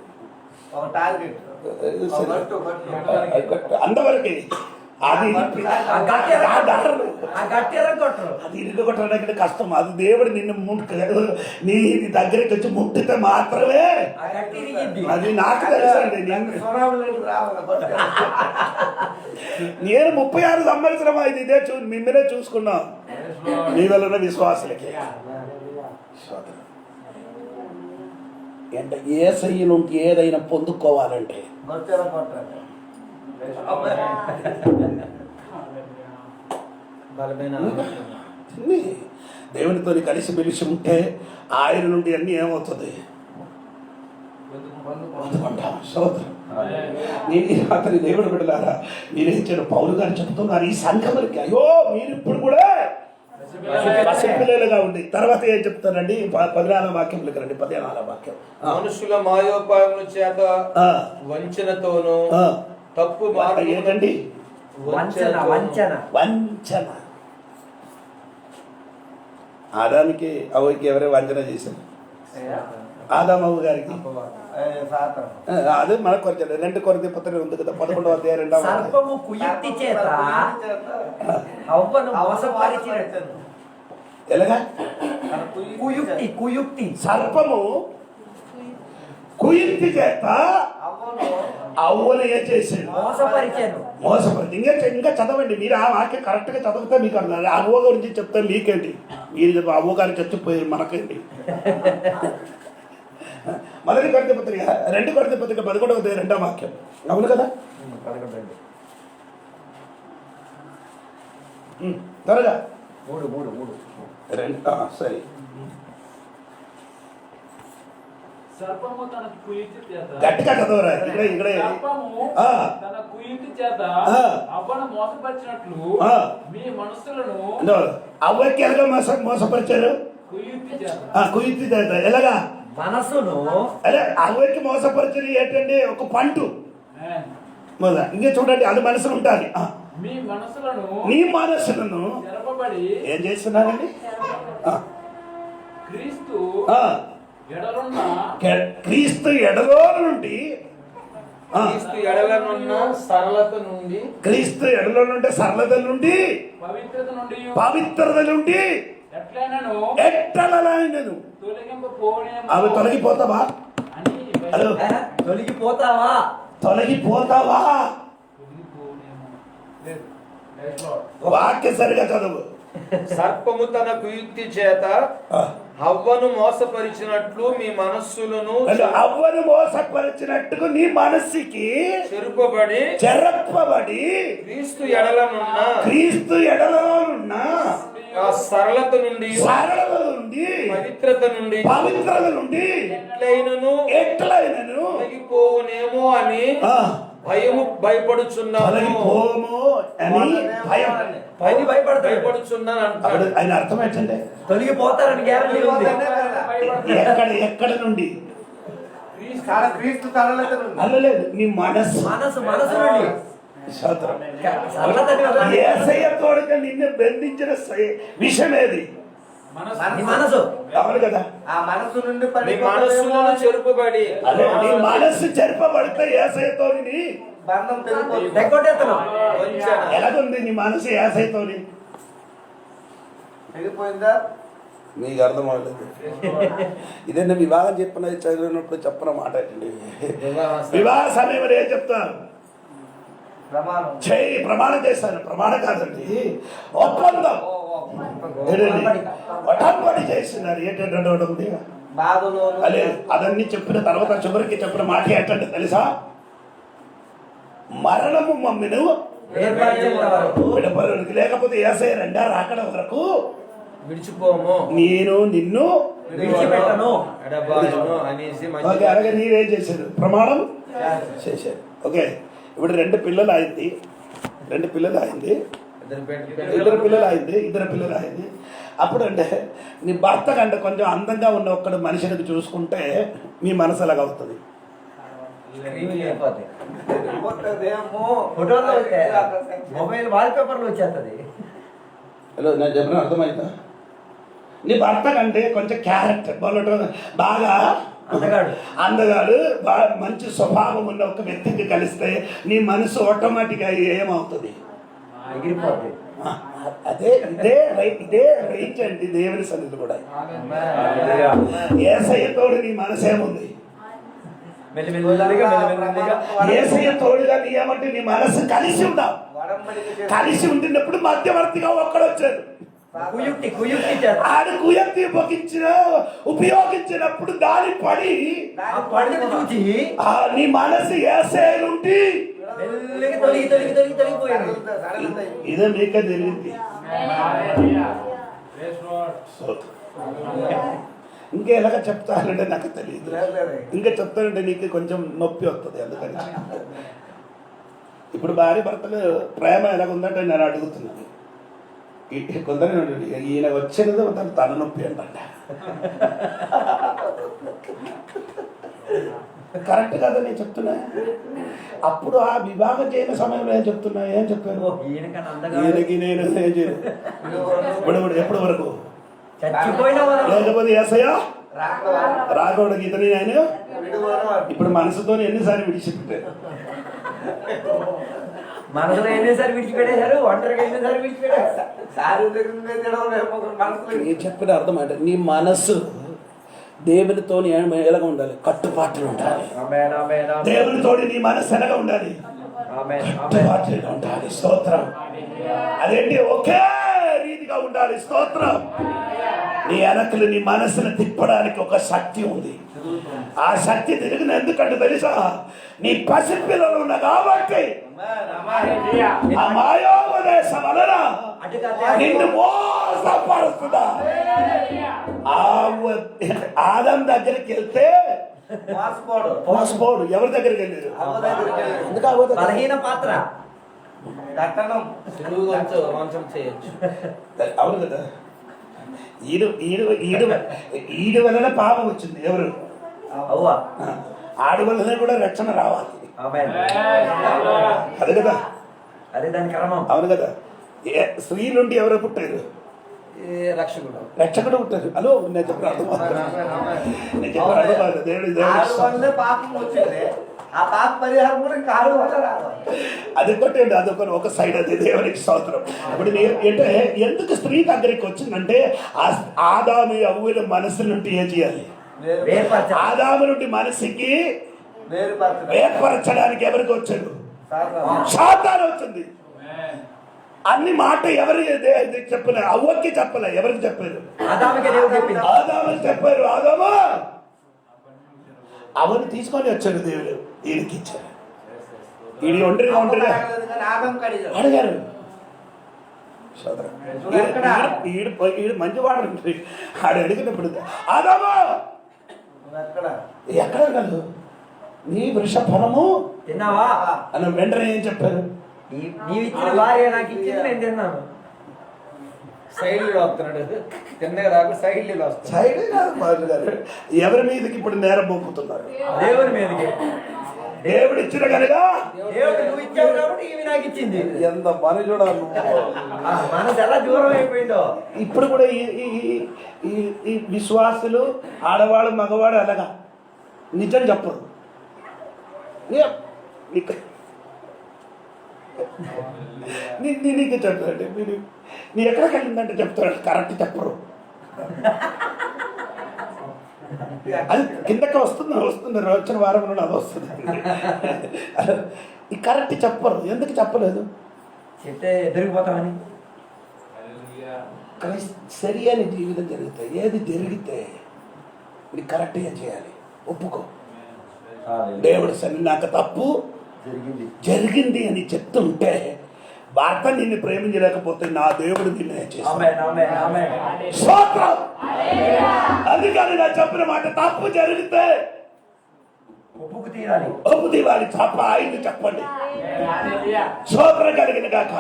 [SPEAKER 1] అంతవరకు. అది ఇల్లు కొట్టడానికి కష్టం. అది దేవుడు నిన్ను నీ దగ్గరికి వచ్చి ముట్టితే మాత్రమే అది. నాకు తెలుసండి, నేను 36 సంవత్సరం అయింది ఇదే మిమ్మల్నే చూసుకున్నాం. మీ వలన విశ్వాసులకి అంటే యేసయ్య నుండి ఏదైనా పొందుకోవాలంటే దేవునితో కలిసి మెలిసి ఉంటే ఆయన నుండి అన్ని ఏమవుతుంది? అతని దేవుడు బిడ్డలారా, మీరేం చేయరు? పౌలు గారు చెప్తున్నారు ఈ సంఘములకి, అయ్యో మీరు ఇప్పుడు కూడా పసిపిల్లలుగా ఉండి. తర్వాత ఏం చెప్తారండి? 14వ వాక్యంలోకి రండి. 14వ వాక్యం.
[SPEAKER 2] మనుషుల మాయోపాయముల చేత వంచనతోను తప్పు
[SPEAKER 1] ఏంటండి? వంచన. ఆదానికి అవ్వకి ఎవరే వంచన చేశారు? ఆదామవ్వ గారికి. అదే మనకు కొంచెం 2 కొరింథీ పత్రిక ఉంది కదా, 11వ అధ్యాయం 2వ
[SPEAKER 5] సర్పము కుయుక్తి చేత అవ్వను మోసపరిచినట్టు.
[SPEAKER 1] ఎలాగా?
[SPEAKER 5] కుయుక్తి.
[SPEAKER 1] సర్పము కుయుక్తి చేత అవ్వను ఏం చేశాడు? మోసపరిచి. ఇంకా చదవండి మీరు. ఆ వాక్యం కరెక్ట్ గా చదివితే మీకు అర్థం. అవ్వ గురించి చెప్తే మీకేంటి? మీరు అవ్వ గారికి చచ్చిపోయి మనకేంటి? మొదటి కొరింథీ పత్రిక 2 కొరింథీ పత్రిక 11వ అధ్యాయం 2వ వాక్యం. అవును కదా? త్వరగా 3 సరే.
[SPEAKER 4] సర్పము తన కుయుక్తి చేత
[SPEAKER 1] గట్టిగా చదవరా. ఇక్కడ
[SPEAKER 4] తన కుయుక్తి చేత అవ్వను మోసపరిచినట్లు మీ మనసులను.
[SPEAKER 1] అవ్వకి ఎలాగా మోసపరిచారు? కుయుక్తి చేత. ఎలాగా? మనసును. అదే అవ్వకి మోసపరిచేది ఏంటండి? ఒక పండు మొదల. ఇంకా చూడండి, అది మనసులు ఉంటుంది. నీ మనసులను ఏం చేస్తున్నారండి? క్రీస్తు ఎడలో నుండి క్రీస్తు ఎడలో నుండి సరళత నుండి పవిత్రత నుండి ఎట్లనైనను అవి తొలగిపోతావా? తొలగిపోతావా? వాక్య సరిగా చదువు.
[SPEAKER 2] సర్పము తన కుయుక్తి చేత అవ్వను మోసపరిచినట్లు మీ మనస్సులను.
[SPEAKER 1] అవ్వను మోసపరిచినట్టుగా నీ మనస్సుకి చెరపబడి
[SPEAKER 2] క్రీస్తు ఎడలనున్న ఆ సరళత నుండి పవిత్రత నుండి ఎట్లైనను తొలగిపోవునేమో అని భయపడుచున్నాను
[SPEAKER 1] తొలగిపోము అని భయం.
[SPEAKER 5] పైకి భయపడతాడు.
[SPEAKER 2] భయపడుచున్నాను
[SPEAKER 1] అప్పుడు
[SPEAKER 2] అంటాడు.
[SPEAKER 1] ఆయన అర్థం ఏంటంటే
[SPEAKER 5] తొలగిపోతారని గ్యారంటీ ఉంది.
[SPEAKER 1] ఎక్కడ నుండి
[SPEAKER 3] క్రీస్తు తలలత నుండి.
[SPEAKER 1] అనలేదు, నీ మనస్సు.
[SPEAKER 5] మనసు నుండి.
[SPEAKER 1] స్తోత్రం.
[SPEAKER 5] సరళతని వదలండి.
[SPEAKER 1] యేసయ్య తోడుగా నిన్ను బంధించిన విషయం ఏది?
[SPEAKER 5] నీ మనసు.
[SPEAKER 1] అవును కదా.
[SPEAKER 3] ఆ మనసు నుండి
[SPEAKER 2] నీ మనస్సులను చెరుపబడి
[SPEAKER 1] అదే నీ మనస్సు చెరపబడితే యేసయ్యతోని
[SPEAKER 3] బంధం తెగిపోతుంది.
[SPEAKER 5] తెగొట్టేస్తున్నాం.
[SPEAKER 1] ఎలాగుంది నీ మనసు యేసయ్యతోని?
[SPEAKER 3] తెగిపోయిందా?
[SPEAKER 1] మీకు అర్థం అవ్వలేదు. ఇదేనా వివాహం చెప్పిన చదివినప్పుడు చెప్పిన మాట అండి. వివాహ సమయంలో ఏం చెప్తారు?
[SPEAKER 3] ప్రమాణం.
[SPEAKER 1] ప్రమాణం చేస్తాను. ప్రమాణం కాదండి, ఒప్పందం. ఏంటండి? ఒటంబడి చేస్తున్నారు. ఏంటంటే
[SPEAKER 3] బాధలోను
[SPEAKER 1] అదే అదన్నీ చెప్పిన తర్వాత చివరికి చెప్పిన మాట ఏంటంటే తెలుసా? మరణము మమ్మీను విడపరునికి, లేకపోతే యేసయ్య రెండా రాకడ వరకు
[SPEAKER 2] విడిచిపోము,
[SPEAKER 1] నేను నిన్ను
[SPEAKER 5] విడిచిపెట్టను.
[SPEAKER 2] ఎడబాయును అనేసి
[SPEAKER 1] ఓకే. అలాగే నీవేం చేశారు? ప్రమాణం చేశారు. ఓకే. ఇప్పుడు రెండు పిల్లలు అయింది. ఇద్దరు పిల్లలు అయింది. అప్పుడు అంటే నీ భర్త కంటే కొంచెం అందంగా ఉన్న ఒక్కడు మనిషిని చూసుకుంటే మీ మనసు ఎలాగవుతుంది?
[SPEAKER 5] ఫోటోలో మొబైల్ వాల్ పేపర్లో వచ్చేస్తుంది.
[SPEAKER 1] హలో, నేను చెప్పిన అర్థమైందా? నీ భర్త కంటే కొంచెం క్యారెక్టర్ బాగా అందగాడు, మంచి స్వభావం ఉన్న ఒక వ్యక్తికి కలిస్తే నీ మనసు ఆటోమేటిక్గా ఏమవుతుంది?
[SPEAKER 5] ఎగిరిపోతుంది.
[SPEAKER 1] అదే ఇదే రైట్ అండి దేవుని సన్నిధి కూడా. యేసయ్య తోడు నీ మనసు ఏముంది? యేసయ్య తోడుగా నీ ఏమంటే నీ మనసు కలిసి ఉన్నావు. కలిసి ఉంటున్నప్పుడు మధ్యవర్తిగా ఒక్కడొచ్చాడు. ఆడు కుయుక్తి ఉపయోగించినప్పుడు దాని పడి
[SPEAKER 5] చూచి
[SPEAKER 1] నీ మనసు యేసయ్య నుండి ఇదే మీకే తెలియంది. ఇంకా ఎలాగ చెప్తానంటే నాకు తెలియదు. ఇంకా చెప్తానంటే నీకు కొంచెం నొప్పి వస్తుంది. అందుకని ఇప్పుడు భార్య భర్తలు ప్రేమ ఎలాగుందంటే నేను అడుగుతున్నాను. కొందరు ఈయన వచ్చినది తన నొప్పి అంట. కరెక్ట్ కదా నేను చెప్తున్నా. అప్పుడు ఆ వివాహం చేయని సమయంలో ఏం చెప్పాను? ఈయనకి నేను ఏం చేయను. ఎప్పుడు వరకు లేకపోతే యేసయ్య రాకూడదు ఇతని ఆయన ఇప్పుడు మనసుతో ఎన్నిసార్లు విడిచిపెట్టారు?
[SPEAKER 5] మనసులో ఎన్నిసార్లు విడిచిపెట్టేశారు? ఒంటరిగా ఎన్నిసార్లు విడిచిపెట్టారు?
[SPEAKER 1] చెప్పిన అర్థం అంటే నీ మనస్సు దేవునితో ఎలాగ ఉండాలి? కట్టుబాట్లు ఉండాలి. దేవునితో నీ మనస్సు ఎలాగ ఉండాలి? కట్టుబాట్లుగా ఉండాలి. స్తోత్రం. అదేంటి? ఒకే రీతిగా ఉండాలి. స్తోత్రం. నీ వెనకలు నీ మనసును తిప్పడానికి ఒక శక్తి ఉంది. ఆ శక్తి తిరిగిన ఎందుకంటే తెలుసా? నీ పసిపిల్లలు ఉన్నా కాబట్టి ఆ మాయోపదేశం వలన నిన్ను మోసపరుస్తుందా? ఆదం దగ్గరికి వెళ్తే మోసపోడు. ఎవరి దగ్గరికి వెళ్ళారు?
[SPEAKER 5] బలహీన పాత్ర.
[SPEAKER 1] అవును కదా. ఈడు వలన పాపం వచ్చింది. ఎవరు? ఆడు వలన కూడా రక్షణ రావాలి. అదే కదా,
[SPEAKER 5] అదే దాని క్రమం.
[SPEAKER 1] అవును కదా. స్త్రీ నుండి ఎవరు పుట్టారు? రక్షకుడు పుట్టారు. హలో, నేను చెప్పిన అర్థం దేవుడి
[SPEAKER 3] పాపం వచ్చింది. ఆ పాప పరిహారం కూడా కాదు వల్ల రాదు.
[SPEAKER 1] అది కొట్టండి. అదొక ఒక సైడ్. అది దేవునికి స్తోత్రం. ఇప్పుడు అంటే ఎందుకు స్త్రీ దగ్గరికి వచ్చిందంటే ఆదాము అవ్వుల మనసు నుండి ఏం చేయాలి? ఆదాము నుండి మనసుకి వేర్పరచడానికి ఎవరికి వచ్చాడు? సాతాను వచ్చింది. అన్ని మాట ఎవరు చెప్పలే? అవ్వకి చెప్పలే. ఎవరికి చెప్పారు? ఆదాముకి చెప్పారు. ఆదామా అవన్నీ తీసుకొని వచ్చాడు దేవుడు. ఈయనకి ఇచ్చారు. ఈయన ఒంటరిగా అడిగారు. ఈడు మంచివాడు. ఆడు అడిగినప్పుడు ఆదామా ఎక్కడ కాదు నీ వృషఫలము
[SPEAKER 5] తిన్నావా?
[SPEAKER 1] అని వెంటనే ఏం చెప్పారు?
[SPEAKER 5] నీవు ఇచ్చిన భార్య నాకు ఇచ్చింది, నేను తిన్నాను.
[SPEAKER 2] సైడ్ వస్తున్నాడు, తిన్నగా రాకు సైడ్ వస్తాడు.
[SPEAKER 1] సైడ్ కాదు బాబు గారు, ఎవరి మీదకి ఇప్పుడు నేరం మోపుతున్నారు?
[SPEAKER 5] దేవుని మీదకి.
[SPEAKER 1] దేవుడు ఇచ్చిన కనుక
[SPEAKER 5] దేవుడు నువ్వు ఇచ్చావు కాబట్టి ఇవి నాకు ఇచ్చింది.
[SPEAKER 1] ఎంత పని చూడాలి.
[SPEAKER 5] మనసు ఎలా దూరం అయిపోయిందో.
[SPEAKER 1] ఇప్పుడు కూడా ఈ విశ్వాసులు ఆడవాళ్ళు మగవాడు అలాగా నిజం చెప్పరు. నీకు చెప్తారంటే మీరు నీ ఎక్కడికి వెళ్ళిందంటే చెప్తారు, కరెక్ట్ చెప్పరు. అది కిందకి వస్తుంది వచ్చిన వారం నుండి అది వస్తుంది. ఈ కరెక్ట్ చెప్పరు. ఎందుకు చెప్పలేదు?
[SPEAKER 5] చెప్తే దొరికిపోతామని.
[SPEAKER 1] కానీ సరి అని జీవితం జరుగుతాయి. ఏది జరిగితే ఇది కరెక్ట్గా చేయాలి, ఒప్పుకో. దేవుడు సరి నాకు తప్పు జరిగింది అని చెప్తుంటే భర్త నిన్ను ప్రేమించలేకపోతే నా దేవుడు నిన్నే చేస్తాడు. అందుకని నా చెప్పిన మాట తప్పు జరిగితే
[SPEAKER 5] ఒప్పుకు తీరాలి,
[SPEAKER 1] ఒప్పు తీవాలి. తప్ప ఆయన్ని చెప్పండి. స్తోత్రం కలిగిన కాక.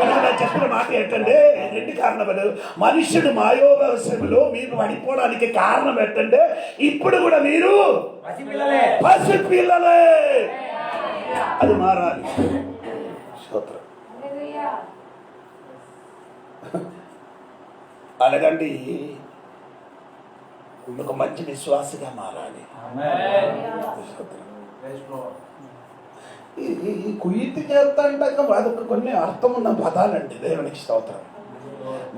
[SPEAKER 1] అందుకని చెప్పిన మాట ఏంటంటే 2 కారణాలు. మనుష్యుడు మాయో వ్యవసాయంలో మీరు పడిపోవడానికి కారణం ఏంటంటే ఇప్పుడు కూడా మీరు పసిపిల్లలే. అది మారాలి. స్తోత్రం. అలాగండి ఒక మంచి విశ్వాసగా మారాలి. ఈ కుయితి చేస్తంటే అదొక కొన్ని అర్థం ఉన్న పదాలండి. దేవునికి స్తోత్రం.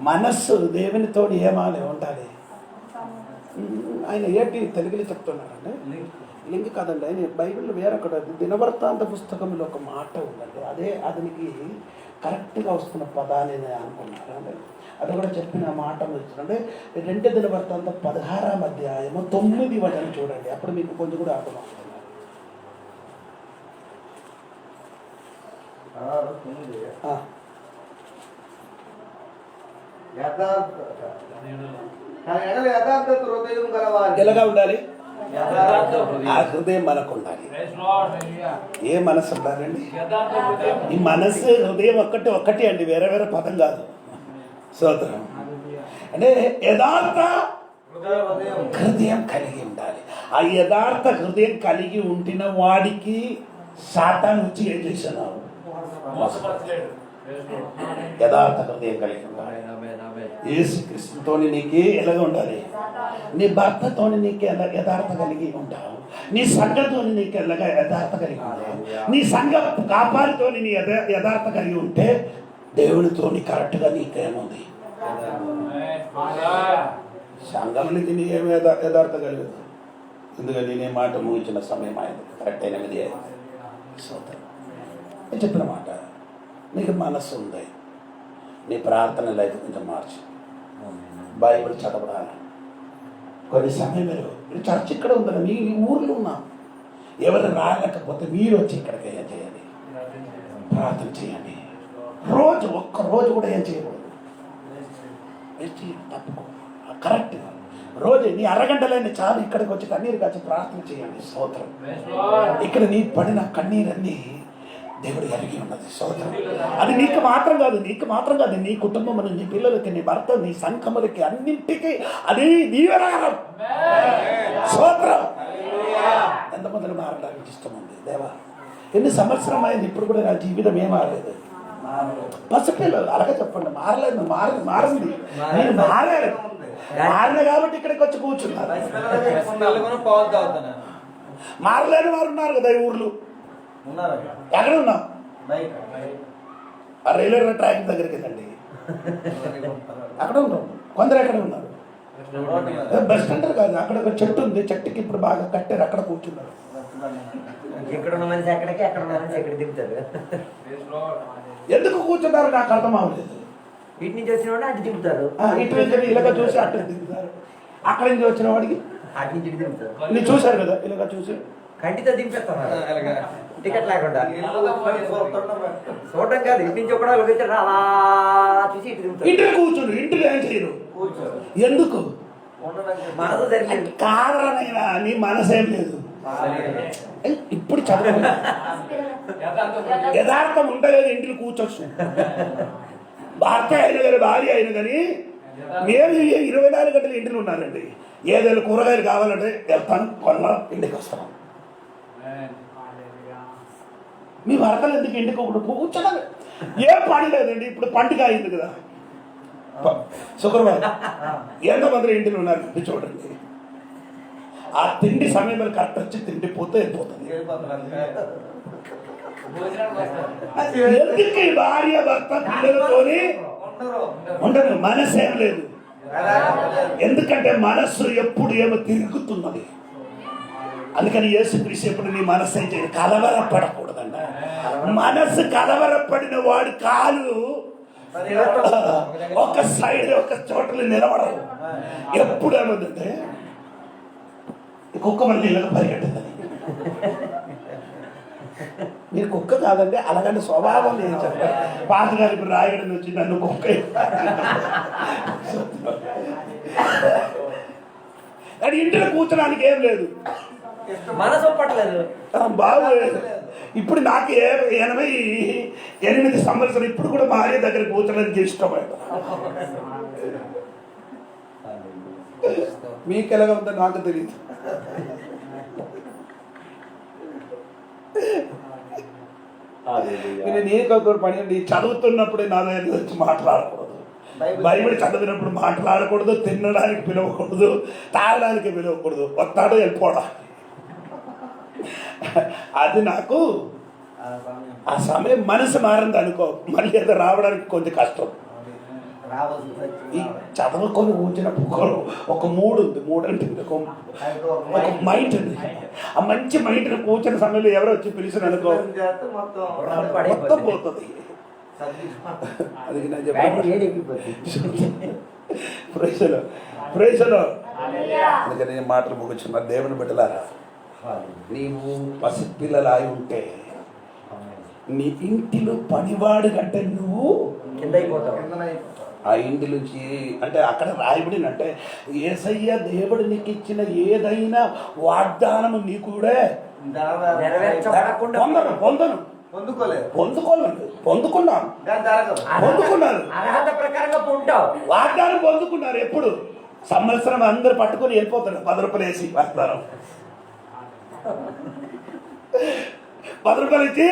[SPEAKER 1] మనస్సు దేవునితో ఏమాలి ఉండాలి. ఆయన ఏంటి తెలుగులో చెప్తున్నారండి, లింక్ కాదండి. ఆయన బైబిల్లో వేరొకటి దినవృత్తాంత పుస్తకంలో ఒక మాట ఉందండి. అదే అతనికి కరెక్ట్గా వస్తున్న పదాన్ని అనుకున్నారు. అంటే అది కూడా చెప్పిన మాట ఇచ్చారంటే 2 దినవృత్తాంతం 16వ అధ్యాయము 9 వచనం చూడండి. అప్పుడు మీకు కొంచెం కూడా అర్థమవుతుంది. ఎలాగా ఉండాలి? ఆ హృదయం మనకు ఉండాలి. ఏ మనసు ఉండాలండి? ఈ మనసు హృదయం ఒక్కటి అండి, వేరే వేరే పదం కాదు. స్తోత్రం. అంటే యథార్థ హృదయం కలిగి ఉండాలి. ఆ యథార్థ హృదయం కలిగి ఉంటున్న వాడికి సాతాను వచ్చి ఏం చేస్తున్నావు? యథార్థ హృదయం కలిగి ఉండాలి. యేసుక్రీస్తుతో నీకు ఎలాగ ఉండాలి? నీ భర్తతో నీకు యథార్థ కలిగి ఉంటావు. నీ సంఘంతో నీకు ఎలాగా యథార్థ కలిగి ఉంటావు. నీ సంఘ కాపాడితో నీ యథార్థ కలిగి ఉంటే దేవునితో కరెక్ట్గా నీకేముంది? సంఘంలోకి నీ ఏమి యథార్థ కలిగదు. ఎందుకంటే నేనే మాట ముగించిన సమయం అయింది. కరెక్ట్ 8 నేను చెప్పిన మాట నీకు మనస్సు ఉంది. నీ ప్రార్థనలు అయితే కొంచెం మార్చు. బైబిల్ చదవడాలి. కొన్ని సమయం మీరు చర్చ్ ఇక్కడ ఉందని మీ ఊర్లో ఉన్నాం. ఎవరు రాలేకపోతే మీరు వచ్చి ఇక్కడికి ఏం చేయాలి? ప్రార్థన చేయండి. ఒక్క రోజు కూడా ఏం చేయకూడదు. తప్పుకో. కరెక్ట్ రోజు నీ అరగంటలైన చాలు ఇక్కడికి వచ్చి కన్నీరు కాచి ప్రార్థన చేయండి. స్తోత్రం. ఇక్కడ నీ పడిన కన్నీరన్నీ దేవుడు ఎరిగి ఉన్నది. స్తోత్రం. అది నీకు మాత్రం కాదు, నీ కుటుంబం, నీ పిల్లలకి, నీ భర్త, నీ సంఘములకి, అన్నింటికి అది దీవెనకరం. స్తోత్రం. ఎంతమందిని మారడానికి ఇష్టం ఉంది? దేవా, ఎన్ని సంవత్సరం అయింది, ఇప్పుడు కూడా నా జీవితం ఏం మారలేదు. పసిపిల్లలు అలాగే చెప్పండి, మారలేదు, మారింది. నేను మారిన కాబట్టి ఇక్కడికి వచ్చి కూర్చున్నారు. మారలేని వారు ఉన్నారు కదా ఈ ఊర్లో. ఎక్కడ ఉన్నాం? ఆ రైల్వే ట్రాక్ దగ్గరికి వెళ్ళండి, అక్కడ ఉన్నాం. కొందరు ఎక్కడ ఉన్నారు? బస్ స్టాండ్ కాదు, అక్కడ ఒక చెట్టు ఉంది. చెట్టుకి ఇప్పుడు బాగా కట్టారు, అక్కడ కూర్చున్నారు.
[SPEAKER 5] ఇక్కడ ఉన్న మనిషి ఎక్కడికి, అక్కడ ఉన్న మనిషి ఎక్కడ దిగుతారు.
[SPEAKER 1] ఎందుకు కూర్చున్నారు నాకు అర్థం అవ్వలేదు.
[SPEAKER 5] ఇటు నుంచి వచ్చిన వాడు అటు దిగుతారు,
[SPEAKER 1] ఇటు నుంచి ఇలాగ చూసి అటు దిగుతారు. అక్కడి నుంచి వచ్చిన వాడికి
[SPEAKER 5] అటు నుంచి ఇటు దిగుతారు.
[SPEAKER 1] మీరు చూశారు కదా, ఇలాగ చూసి
[SPEAKER 5] కంటితో దింపేస్తాను టికెట్ లేకుండా. చూడటం కాదు, ఇటు నుంచి ఒకటి అలా చూసి ఇటు దిగుతారు.
[SPEAKER 1] ఇంటికి కూర్చుని ఇంటికి ఏం చేయరు. ఎందుకు?
[SPEAKER 5] మనసు జరిగింది
[SPEAKER 1] కారణమైన నీ మనసేం లేదు. ఇప్పుడు చదువు యథార్థం ఉండలేదు, ఇంటిని కూర్చోచ్చు. భర్త అయిన కానీ భార్య అయిన కానీ మేము 24 గంటలు ఇంటిలో ఉన్నారండి. ఏదైనా కూరగాయలు కావాలంటే వెళ్తాను, కొన్నా, ఇంటికి వస్తాను. మీ భర్తలు ఎందుకు ఇంటికి ఒకటి కూర్చోడం? ఏం పని లేదండి. ఇప్పుడు పండుగ అయింది కదా, శుక్రవారం. ఎంతమంది ఇంటిలో ఉన్నారండి చూడండి. ఆ తిండి సమయంలో కరెక్ట్ వచ్చి తిండి పోతే వెళ్ళిపోతుంది. ఎందుకు భార్య భర్త పిల్లలతోని ఉండదు, మనసు ఏం లేదు. ఎందుకంటే మనస్సు ఎప్పుడు ఏమో తిరుగుతున్నది. అందుకని యేసుక్రీస్తు ఎప్పుడు నీ మనస్సు ఏం చేయాలి, కలవరపడకూడదంట. మనస్సు కలవరపడిన వాడి కాలు ఒక సైడ్ ఒక చోట్ల నిలబడదు. ఎప్పుడు ఏమంటే కుక్క మళ్ళీ ఇళ్ళకి పరిగెట్టుతుంది. మీరు కుక్క కాదండి, అలాగంటే స్వభావం నేను చెప్పాను. పాత గారు ఇప్పుడు రాయగడ వచ్చి నన్ను కుక్క అది ఇంటిలో కూర్చోడానికి ఏం లేదు,
[SPEAKER 5] మనసు ఒప్పట్లేదు,
[SPEAKER 1] బాగోలేదు. ఇప్పుడు నాకు 88 సంవత్సరాలు, ఇప్పుడు కూడా భార్య దగ్గర కూర్చోడానికి ఇష్టపడతా. మీకు ఎలాగ ఉందో నాకు తెలియదు. నేను పని అండి, చదువుతున్నప్పుడే నా దగ్గర వచ్చి మాట్లాడకూడదు, బైబిల్ చదివినప్పుడు మాట్లాడకూడదు, తినడానికి పిలవకూడదు, తాగడానికి పిలవకూడదు, వస్తాడు వెళ్ళిపోవడం. అది నాకు ఆ సమయం మనసు మారింది అనుకో, మళ్ళీ ఏదో రావడానికి కొంచెం కష్టం. ఈ చదువుకొని కూర్చున్నప్పుడు ఒక మూడు ఉంది, మూడంటే ఒక మైండ్ ఉంది. ఆ మంచి మైండ్ కూర్చున్న సమయంలో ఎవరో వచ్చి పిలిచిన అనుకో మొత్తం పోతుంది. అది నేను చెప్పాను. అందుకని నేను మాటలు ముగించున్నా. దేవుని బిడ్డలారా, నీవు పసిపిల్లలాయి ఉంటే నీ ఇంటిలో పనివాడు కంటే నువ్వు
[SPEAKER 5] కింద అయిపోతావు.
[SPEAKER 1] ఆ ఇంటి నుంచి అంటే అక్కడ రాయబడినంటే యేసయ్య దేవుడు నీకు ఇచ్చిన ఏదైనా వాగ్దానము నీ కూడా పొందుకున్నారు. వాగ్దానం పొందుకున్నారు. ఎప్పుడు సంవత్సరం అందరు పట్టుకుని వెళ్ళిపోతారు. 10 రూపాయలు వేసి వాగ్దానం 10 రూపాయలు ఇచ్చి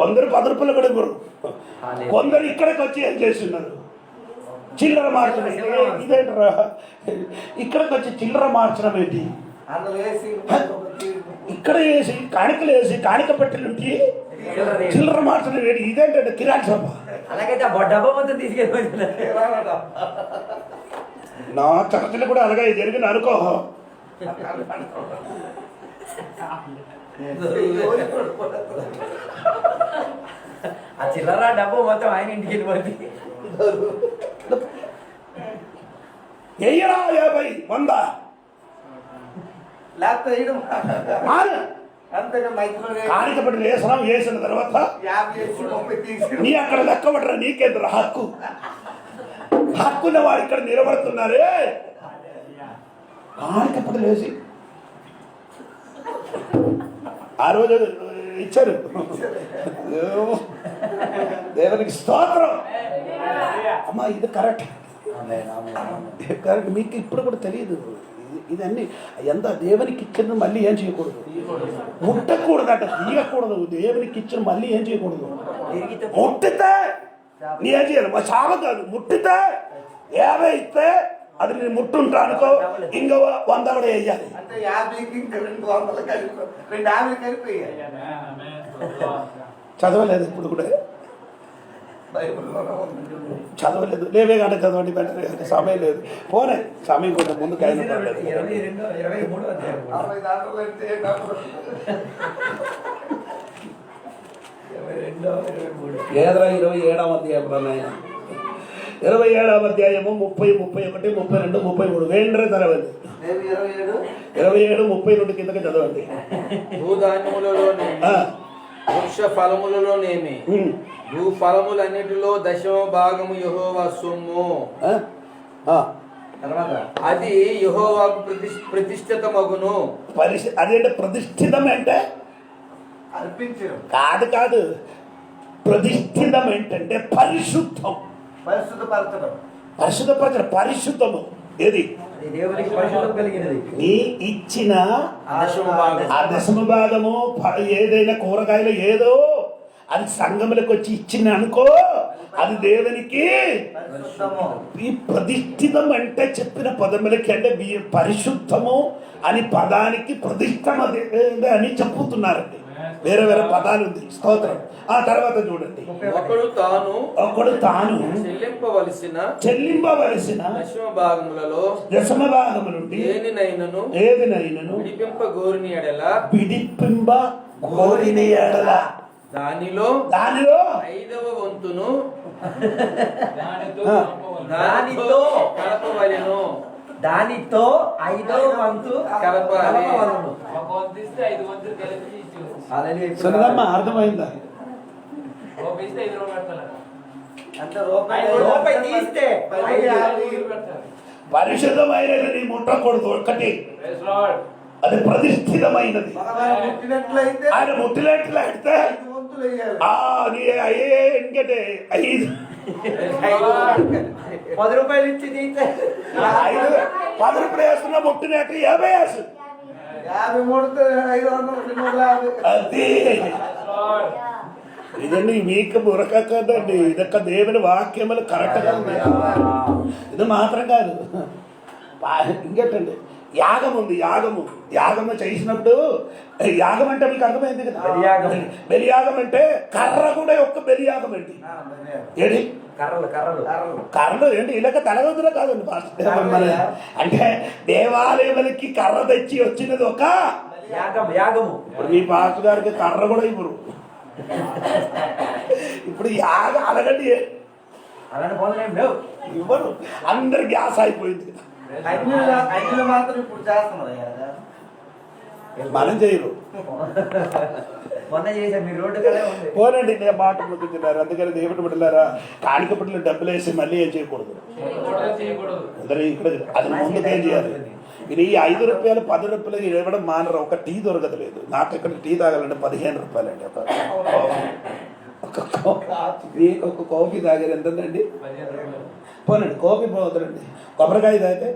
[SPEAKER 1] కొందరు 10 రూపాయలు కూడా ఇవ్వరు. కొందరు ఇక్కడికి వచ్చి ఏం చేస్తున్నారు, చిల్లర మార్చడం. ఇదేంటరా ఇక్కడికి వచ్చి చిల్లర మార్చడం ఏంటి? ఇక్కడ వేసి కాணிకలు వేసి కాணிక పెట్టెలుంటి చిల్లర మార్చడం ఏంటి? ఇదేంటంటే కిరాణా షాప్.
[SPEAKER 5] అలాగైతే డబ్బా మొత్తం తీసుకెళ్ళిపోయింది.
[SPEAKER 1] నా చర్చలు కూడా అలాగే జరిగిన అనుకో.
[SPEAKER 5] ఆ చిల్లర డబ్బు మొత్తం ఆయన ఇంటికి వెళ్ళిపోయింది.
[SPEAKER 1] 50 100 కాணிక పెట్టి వేసడం. వేసిన తర్వాత నీ అక్కడ లెక్క పడరా, నీకెందుకు హక్కున్న వాడు ఇక్కడ నిలబడుతున్నారే. కాணிక పెట్టి వేసి ఆ రోజు ఇచ్చారు. దేవునికి స్తోత్రం. అమ్మా ఇది కరెక్ట్. మీకు ఇప్పుడు కూడా తెలియదు ఇదన్నీ. ఎంత దేవునికి ఇచ్చిన మళ్ళీ ఏం చేయకూడదు, ముట్టకూడదట, తీయకూడదు. దేవునికి ఇచ్చిన మళ్ళీ ఏం చేయకూడదు. ముట్టితే నీ ఏం చేయాలి, మా చావ కాదు. ముట్టితే 50 ఇస్తే అది నేను ముట్టుంటా అనుకో, ఇంకో 100 కూడా వేయాలి. చదవలేదు ఇప్పుడు కూడా, చదవలేదు. లేవే గంట చదవండి వెంటనే, సమయం లేదు. పోనే సమయం కొంచెం ముందుకు అయిన ఏదరా 27వ అధ్యాయం 27వ అధ్యాయము 30, 31, 32, 33 వేండ్రే చదవండి. 27, 32 కిందకి చదవండి.
[SPEAKER 2] భూధాన్యములలోనేమి వృక్ష ఫలములలోనేమి భూ ఫలములన్నిటిలో 10వ భాగము యెహోవా సొమ్ము.
[SPEAKER 5] తర్వాత
[SPEAKER 2] అది యెహోవాకు ప్రతిష్ఠితమగును.
[SPEAKER 1] అదేంటే ప్రతిష్ఠితం అంటే
[SPEAKER 3] అర్పించడం,
[SPEAKER 1] కాదు ప్రతిష్ఠితం ఏంటంటే పరిశుద్ధం,
[SPEAKER 3] పరిశుద్ధపరచడం.
[SPEAKER 1] పరిశుద్ధపరచడం, పరిశుద్ధము. ఏది
[SPEAKER 5] అది దేవునికి పరిశుద్ధం కలిగినది.
[SPEAKER 1] నీ ఇచ్చిన
[SPEAKER 2] దశమ భాగం.
[SPEAKER 1] ఆ దశమ భాగము ఏదైనా కూరగాయలు ఏదో అది సంఘములకు వచ్చి ఇచ్చిన అనుకో, అది దేవునికి
[SPEAKER 3] పరిశుద్ధము.
[SPEAKER 1] ఈ ప్రతిష్ఠితం అంటే చెప్పిన పదములకి అంటే పరిశుద్ధము అని పదానికి ప్రతిష్టం అని చెప్పుతున్నారండి. వేరే వేరే పదాలు ఉంది. స్తోత్రం. ఆ తర్వాత చూడండి, ఒకడు తాను చెల్లింపవలసిన దశమ భాగము నుండి ఏదినైనను విడిపింప గోరిని ఎడల
[SPEAKER 2] దానిలో 5వ వంతును
[SPEAKER 5] దానితో
[SPEAKER 2] కలపవలెను.
[SPEAKER 5] దానితో 5వ వంతు కలపవలెను.
[SPEAKER 4] ఒక వంతు ఇస్తే 5 వంతులు కలిపి ఇచ్చేవచ్చు.
[SPEAKER 5] హల్లెలూయా. ఇప్పుడు
[SPEAKER 1] సరేనమ్మా, అర్థమైందా?
[SPEAKER 4] రూపాయి ఇస్తే 5 రూపాయలు పెడతారు.
[SPEAKER 3] అంటే రూపాయి
[SPEAKER 5] రూపాయి తీస్తే
[SPEAKER 3] 5
[SPEAKER 4] 5 పెడతారు.
[SPEAKER 1] పరిశుద్ధమైనది నీ ముట్టకూడదు. ఒకటి
[SPEAKER 4] Praise Lord.
[SPEAKER 1] అది ప్రతిష్ఠితమైనది.
[SPEAKER 3] మనం ముట్టినట్లయితే
[SPEAKER 1] ఆయన ముట్టినట్లయితే
[SPEAKER 3] 5 వంతులు వేయాలి.
[SPEAKER 1] ఎందుకంటే 5
[SPEAKER 5] రూపాయలు ఇచ్చి తీస్తే
[SPEAKER 1] 10 రూపాయలు వేస్తున్నా ముట్టినట్టు 50 వేసు.
[SPEAKER 3] 53 500 250.
[SPEAKER 1] అది
[SPEAKER 4] Praise Lord.
[SPEAKER 1] ఇదండి మీకు బురక కదండి, ఇదొక్క దేవుని వాక్యములు కరెక్ట్గా ఉంది. ఇది మాత్రం కాదు, ఇంకేంటండి యాగం ఉంది. యాగము చేసినప్పుడు యాగం అంటే మీకు అర్థమైంది కదా. బలియాగం అంటే కర్ర కూడా ఒక్క బలియాగం అండి. ఏది కర్రలు ఏంటి ఇలాగ తలగదులో కాదండి పాస్టర్. అంటే దేవాలయములకి కర్ర తెచ్చి వచ్చినది ఒక
[SPEAKER 5] యాగము.
[SPEAKER 1] ఇప్పుడు మీ పాస్టర్ గారికి కర్ర కూడా ఇవ్వరు. ఇప్పుడు యాగం అడగండి,
[SPEAKER 5] అలాంటి పనులు ఏం లేవు.
[SPEAKER 1] ఇవ్వరు. అందరు గ్యాస్ అయిపోయింది కదా.
[SPEAKER 3] అన్యులు మాత్రం ఇప్పుడు చేస్తున్నారు కదా.
[SPEAKER 1] మనం చేయరు.
[SPEAKER 5] మొన్న చేశారు మీరు రోడ్డు కదా ఉంది.
[SPEAKER 1] పోనండి, నేను మాట పొందుతున్నారు. అందుకని దేవుడు బిడ్డలారా, కాணிక బిడ్డలు డబ్బులు వేసి మళ్ళీ ఏం చేయకూడదు.
[SPEAKER 4] చేయకూడదు.
[SPEAKER 1] అందరూ ఇక్కడ అది ముందుకేం చేయాలి. మీరు ఈ 5 రూపాయలు 10 రూపాయలు ఇవ్వడం మానరు. ఒక టీ దొరకలేదు. నాకు ఇక్కడ టీ తాగాలంటే 15 రూపాయలండి. ఒక కాఫీ తాగారు ఎంతండి?
[SPEAKER 4] 15 రూపాయలు.
[SPEAKER 1] పోనండి, కాఫీ పోతుందండి. కొబ్బరికాయ తాగితే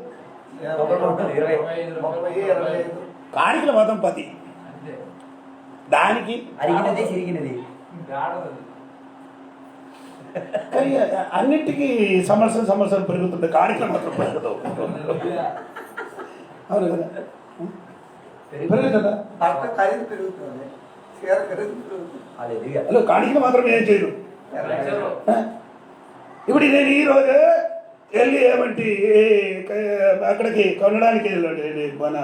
[SPEAKER 5] 20.
[SPEAKER 3] 25.
[SPEAKER 1] కాணிకలు మాత్రం 10.
[SPEAKER 4] అంతే.
[SPEAKER 1] దానికి
[SPEAKER 5] అరిగినది చిరిగినది.
[SPEAKER 4] గాఢది.
[SPEAKER 1] కానీ అన్నిటికీ సంవత్సరం పెరుగుతుంటే కాணிకలు మాత్రం పెరగదు. అవును కదా, పెరుగుతుందా?
[SPEAKER 3] భర్త ఖరీదు పెరుగుతుంది, చీర ఖరీదు పెరుగుతుంది.
[SPEAKER 5] హల్లెలూయా.
[SPEAKER 1] హలో, కాணிకలు మాత్రం ఏం చేయరు. ఇప్పుడు నేను ఈరోజు వెళ్ళి ఏమంటే అక్కడికి కొనడానికి వెళ్ళండి. మన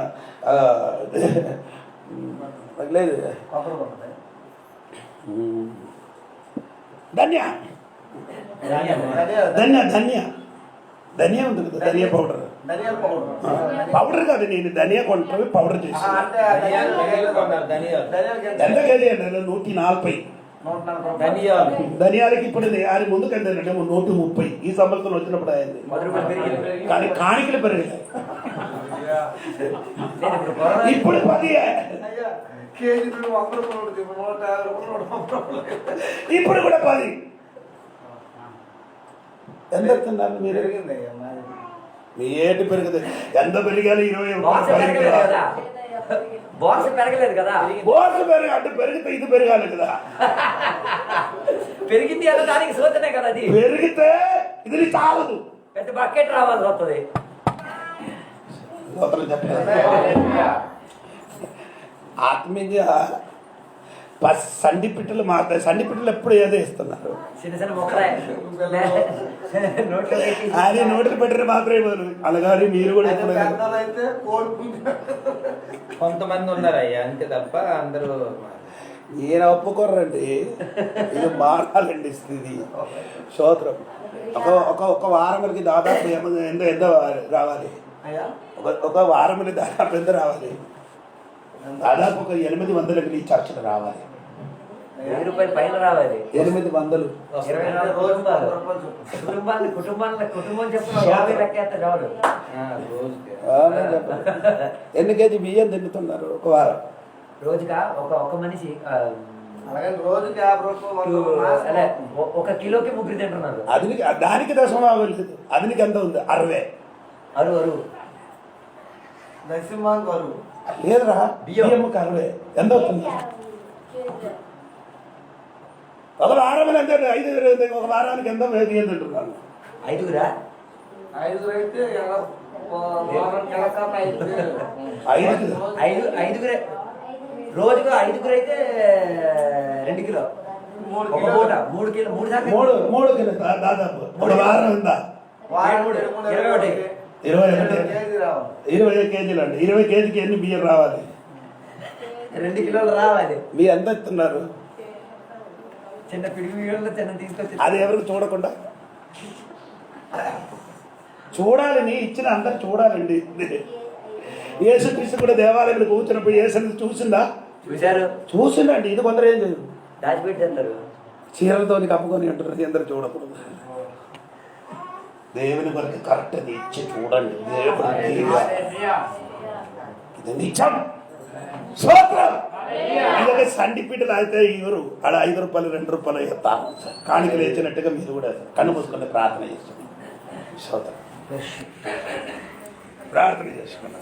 [SPEAKER 1] లేదు
[SPEAKER 3] కొబ్బరి కొట్టది.
[SPEAKER 1] ధన్య ఉంది కదా, ధనియా పౌడర్.
[SPEAKER 3] ధనియాల పౌడర్.
[SPEAKER 1] పౌడర్ కాదు, నేను ధనియా కొంటాను, పౌడర్ చేసి.
[SPEAKER 3] అంటే ధనియాలకి
[SPEAKER 1] ఎంత కేజీ అండి? 140.
[SPEAKER 3] 140
[SPEAKER 1] ధనియాలకి ఇప్పుడు ఆయన ముందు కంటే 130. ఈ సంవత్సరం వచ్చినప్పుడు అయింది.
[SPEAKER 5] 10 రూపాయలు పెరిగింది.
[SPEAKER 1] కానీ కాணிకలు పెరిగాయి. ఇప్పుడు 10.
[SPEAKER 3] అయ్యా, కేజీ 100 రూపాయలు ఉంటుంది. ఇప్పుడు 150 రూపాయలు, 130
[SPEAKER 1] ఇప్పుడు కూడా 10. ఎంత ఎత్తున్నారు మీరు?
[SPEAKER 3] పెరిగింది అయ్యా మాది.
[SPEAKER 1] మీ ఏటి పెరుగుతుంది. ఎంత పెరిగాలి? 20
[SPEAKER 5] బాక్స్ పెరగలేదు కదా. బాక్స్ పెరగలేదు కదా.
[SPEAKER 1] బోర్డు అంటే పెరిగితే ఇది పెరగాలి కదా.
[SPEAKER 5] పెరిగింది అన్న దానికి సూచనే కదా. అది
[SPEAKER 1] పెరిగితే ఇది చాలదు,
[SPEAKER 5] పెద్ద బకెట్ రావాల్సి వస్తుంది.
[SPEAKER 1] ఆత్మీయ సండి పిట్టలు మాత్రం. సండి పిట్టలు ఎప్పుడు ఏదో ఇస్తున్నారు.
[SPEAKER 5] చిన్న మొక్కలే నోట్లో పెట్టి
[SPEAKER 1] ఆయన నోట్లు పెట్టరు మాత్రమే ఇవ్వరు. అలాగే మీరు కూడా
[SPEAKER 3] అయితే
[SPEAKER 1] ఎప్పుడు
[SPEAKER 3] పెద్దలైతే కోడి పుంజు.
[SPEAKER 2] కొంతమంది ఉన్నారయ్యా, అంతే తప్ప అందరూ
[SPEAKER 1] ఈయన ఒప్పుకోరండి. ఇది మారాలండి స్థితి. స్తోత్రం. ఒక వారములకి దాదాపు ఎంత రావాలి?
[SPEAKER 3] అయ్యా
[SPEAKER 1] ఒక వారములకి దాదాపు ఎంత రావాలి? దాదాపు ఒక 800కి ఈ చర్చలు రావాలి.
[SPEAKER 5] రూపాయలు పైన రావాలి.
[SPEAKER 1] 800.
[SPEAKER 5] 24 కుటుంబం చెప్తున్నా 50 లెక్కేస్తాడు ఎవరు.
[SPEAKER 1] నేను చెప్పను. ఎన్ని కేజీ బియ్యం తింటున్నారు ఒక వారం?
[SPEAKER 5] రోజుకా ఒక మనిషి
[SPEAKER 3] అలాగే రోజుకి 50 రూపాయలు
[SPEAKER 5] అదే 1 కిలోకి 3 తింటున్నారు.
[SPEAKER 1] దానికి దశమాగం లేదు. అదినికి ఎంత ఉంది? 60.
[SPEAKER 5] అరువు
[SPEAKER 3] దశమాన్ గారు
[SPEAKER 1] లేదురా,
[SPEAKER 5] బియ్యం.
[SPEAKER 1] బియ్యముకి 60 ఎంత అవుతుంది? ఒక వారం ఎంత? 5 ఒక వారానికి ఎంత బియ్యం తింటున్నాను?
[SPEAKER 5] 5గురా?
[SPEAKER 3] 5 అయితే వారానికి ఎలా కన్నా
[SPEAKER 1] 5
[SPEAKER 5] ఐదుగురే రోజుకు 5గురు అయితే 2 కిలో.
[SPEAKER 3] 3
[SPEAKER 5] ఒక పూట 3 కిలో 3 దాకా
[SPEAKER 1] 3 కిలో దాదాపు ఒక వారం ఉందా?
[SPEAKER 5] 21.
[SPEAKER 1] 20 కేజీలు అండి. 20 కేజీకి ఎన్ని బియ్యం రావాలి?
[SPEAKER 5] 2 కిలోలు రావాలి.
[SPEAKER 1] మీరు ఎంత ఇస్తున్నారు?
[SPEAKER 5] చిన్న పిడికి బియ్యంలో చిన్న తీసుకొచ్చి
[SPEAKER 1] అది ఎవరికి చూడకుండా చూడాలి. నీ ఇచ్చిన అందరు చూడాలండి. యేసుక్రీస్తు కూడా దేవాలయంలో కూర్చున్నప్పుడు యేసుని చూసిందా? చూసిందండి. ఇది కొందరు ఏం చేయరు,
[SPEAKER 5] దాచిపెట్టేస్తారు.
[SPEAKER 1] చీరలతో కప్పుకొని అంటారు. అందరు చూడకూడదు. దేవుని కొరకు కరెక్ట్ అది ఇచ్చి చూడండి. ఇది నిజం. స్తోత్రం. అందుకే సండిపీటలు అయితే ఇవ్వరు. ఆడ 5 రూపాయలు 2 రూపాయలు ఇస్తాను. కాணிకలు ఇచ్చినట్టుగా మీరు కూడా కన్ను మూసుకొని ప్రార్థన చేస్తున్నారు. స్తోత్రం. ప్రార్థన చేసుకున్నాను.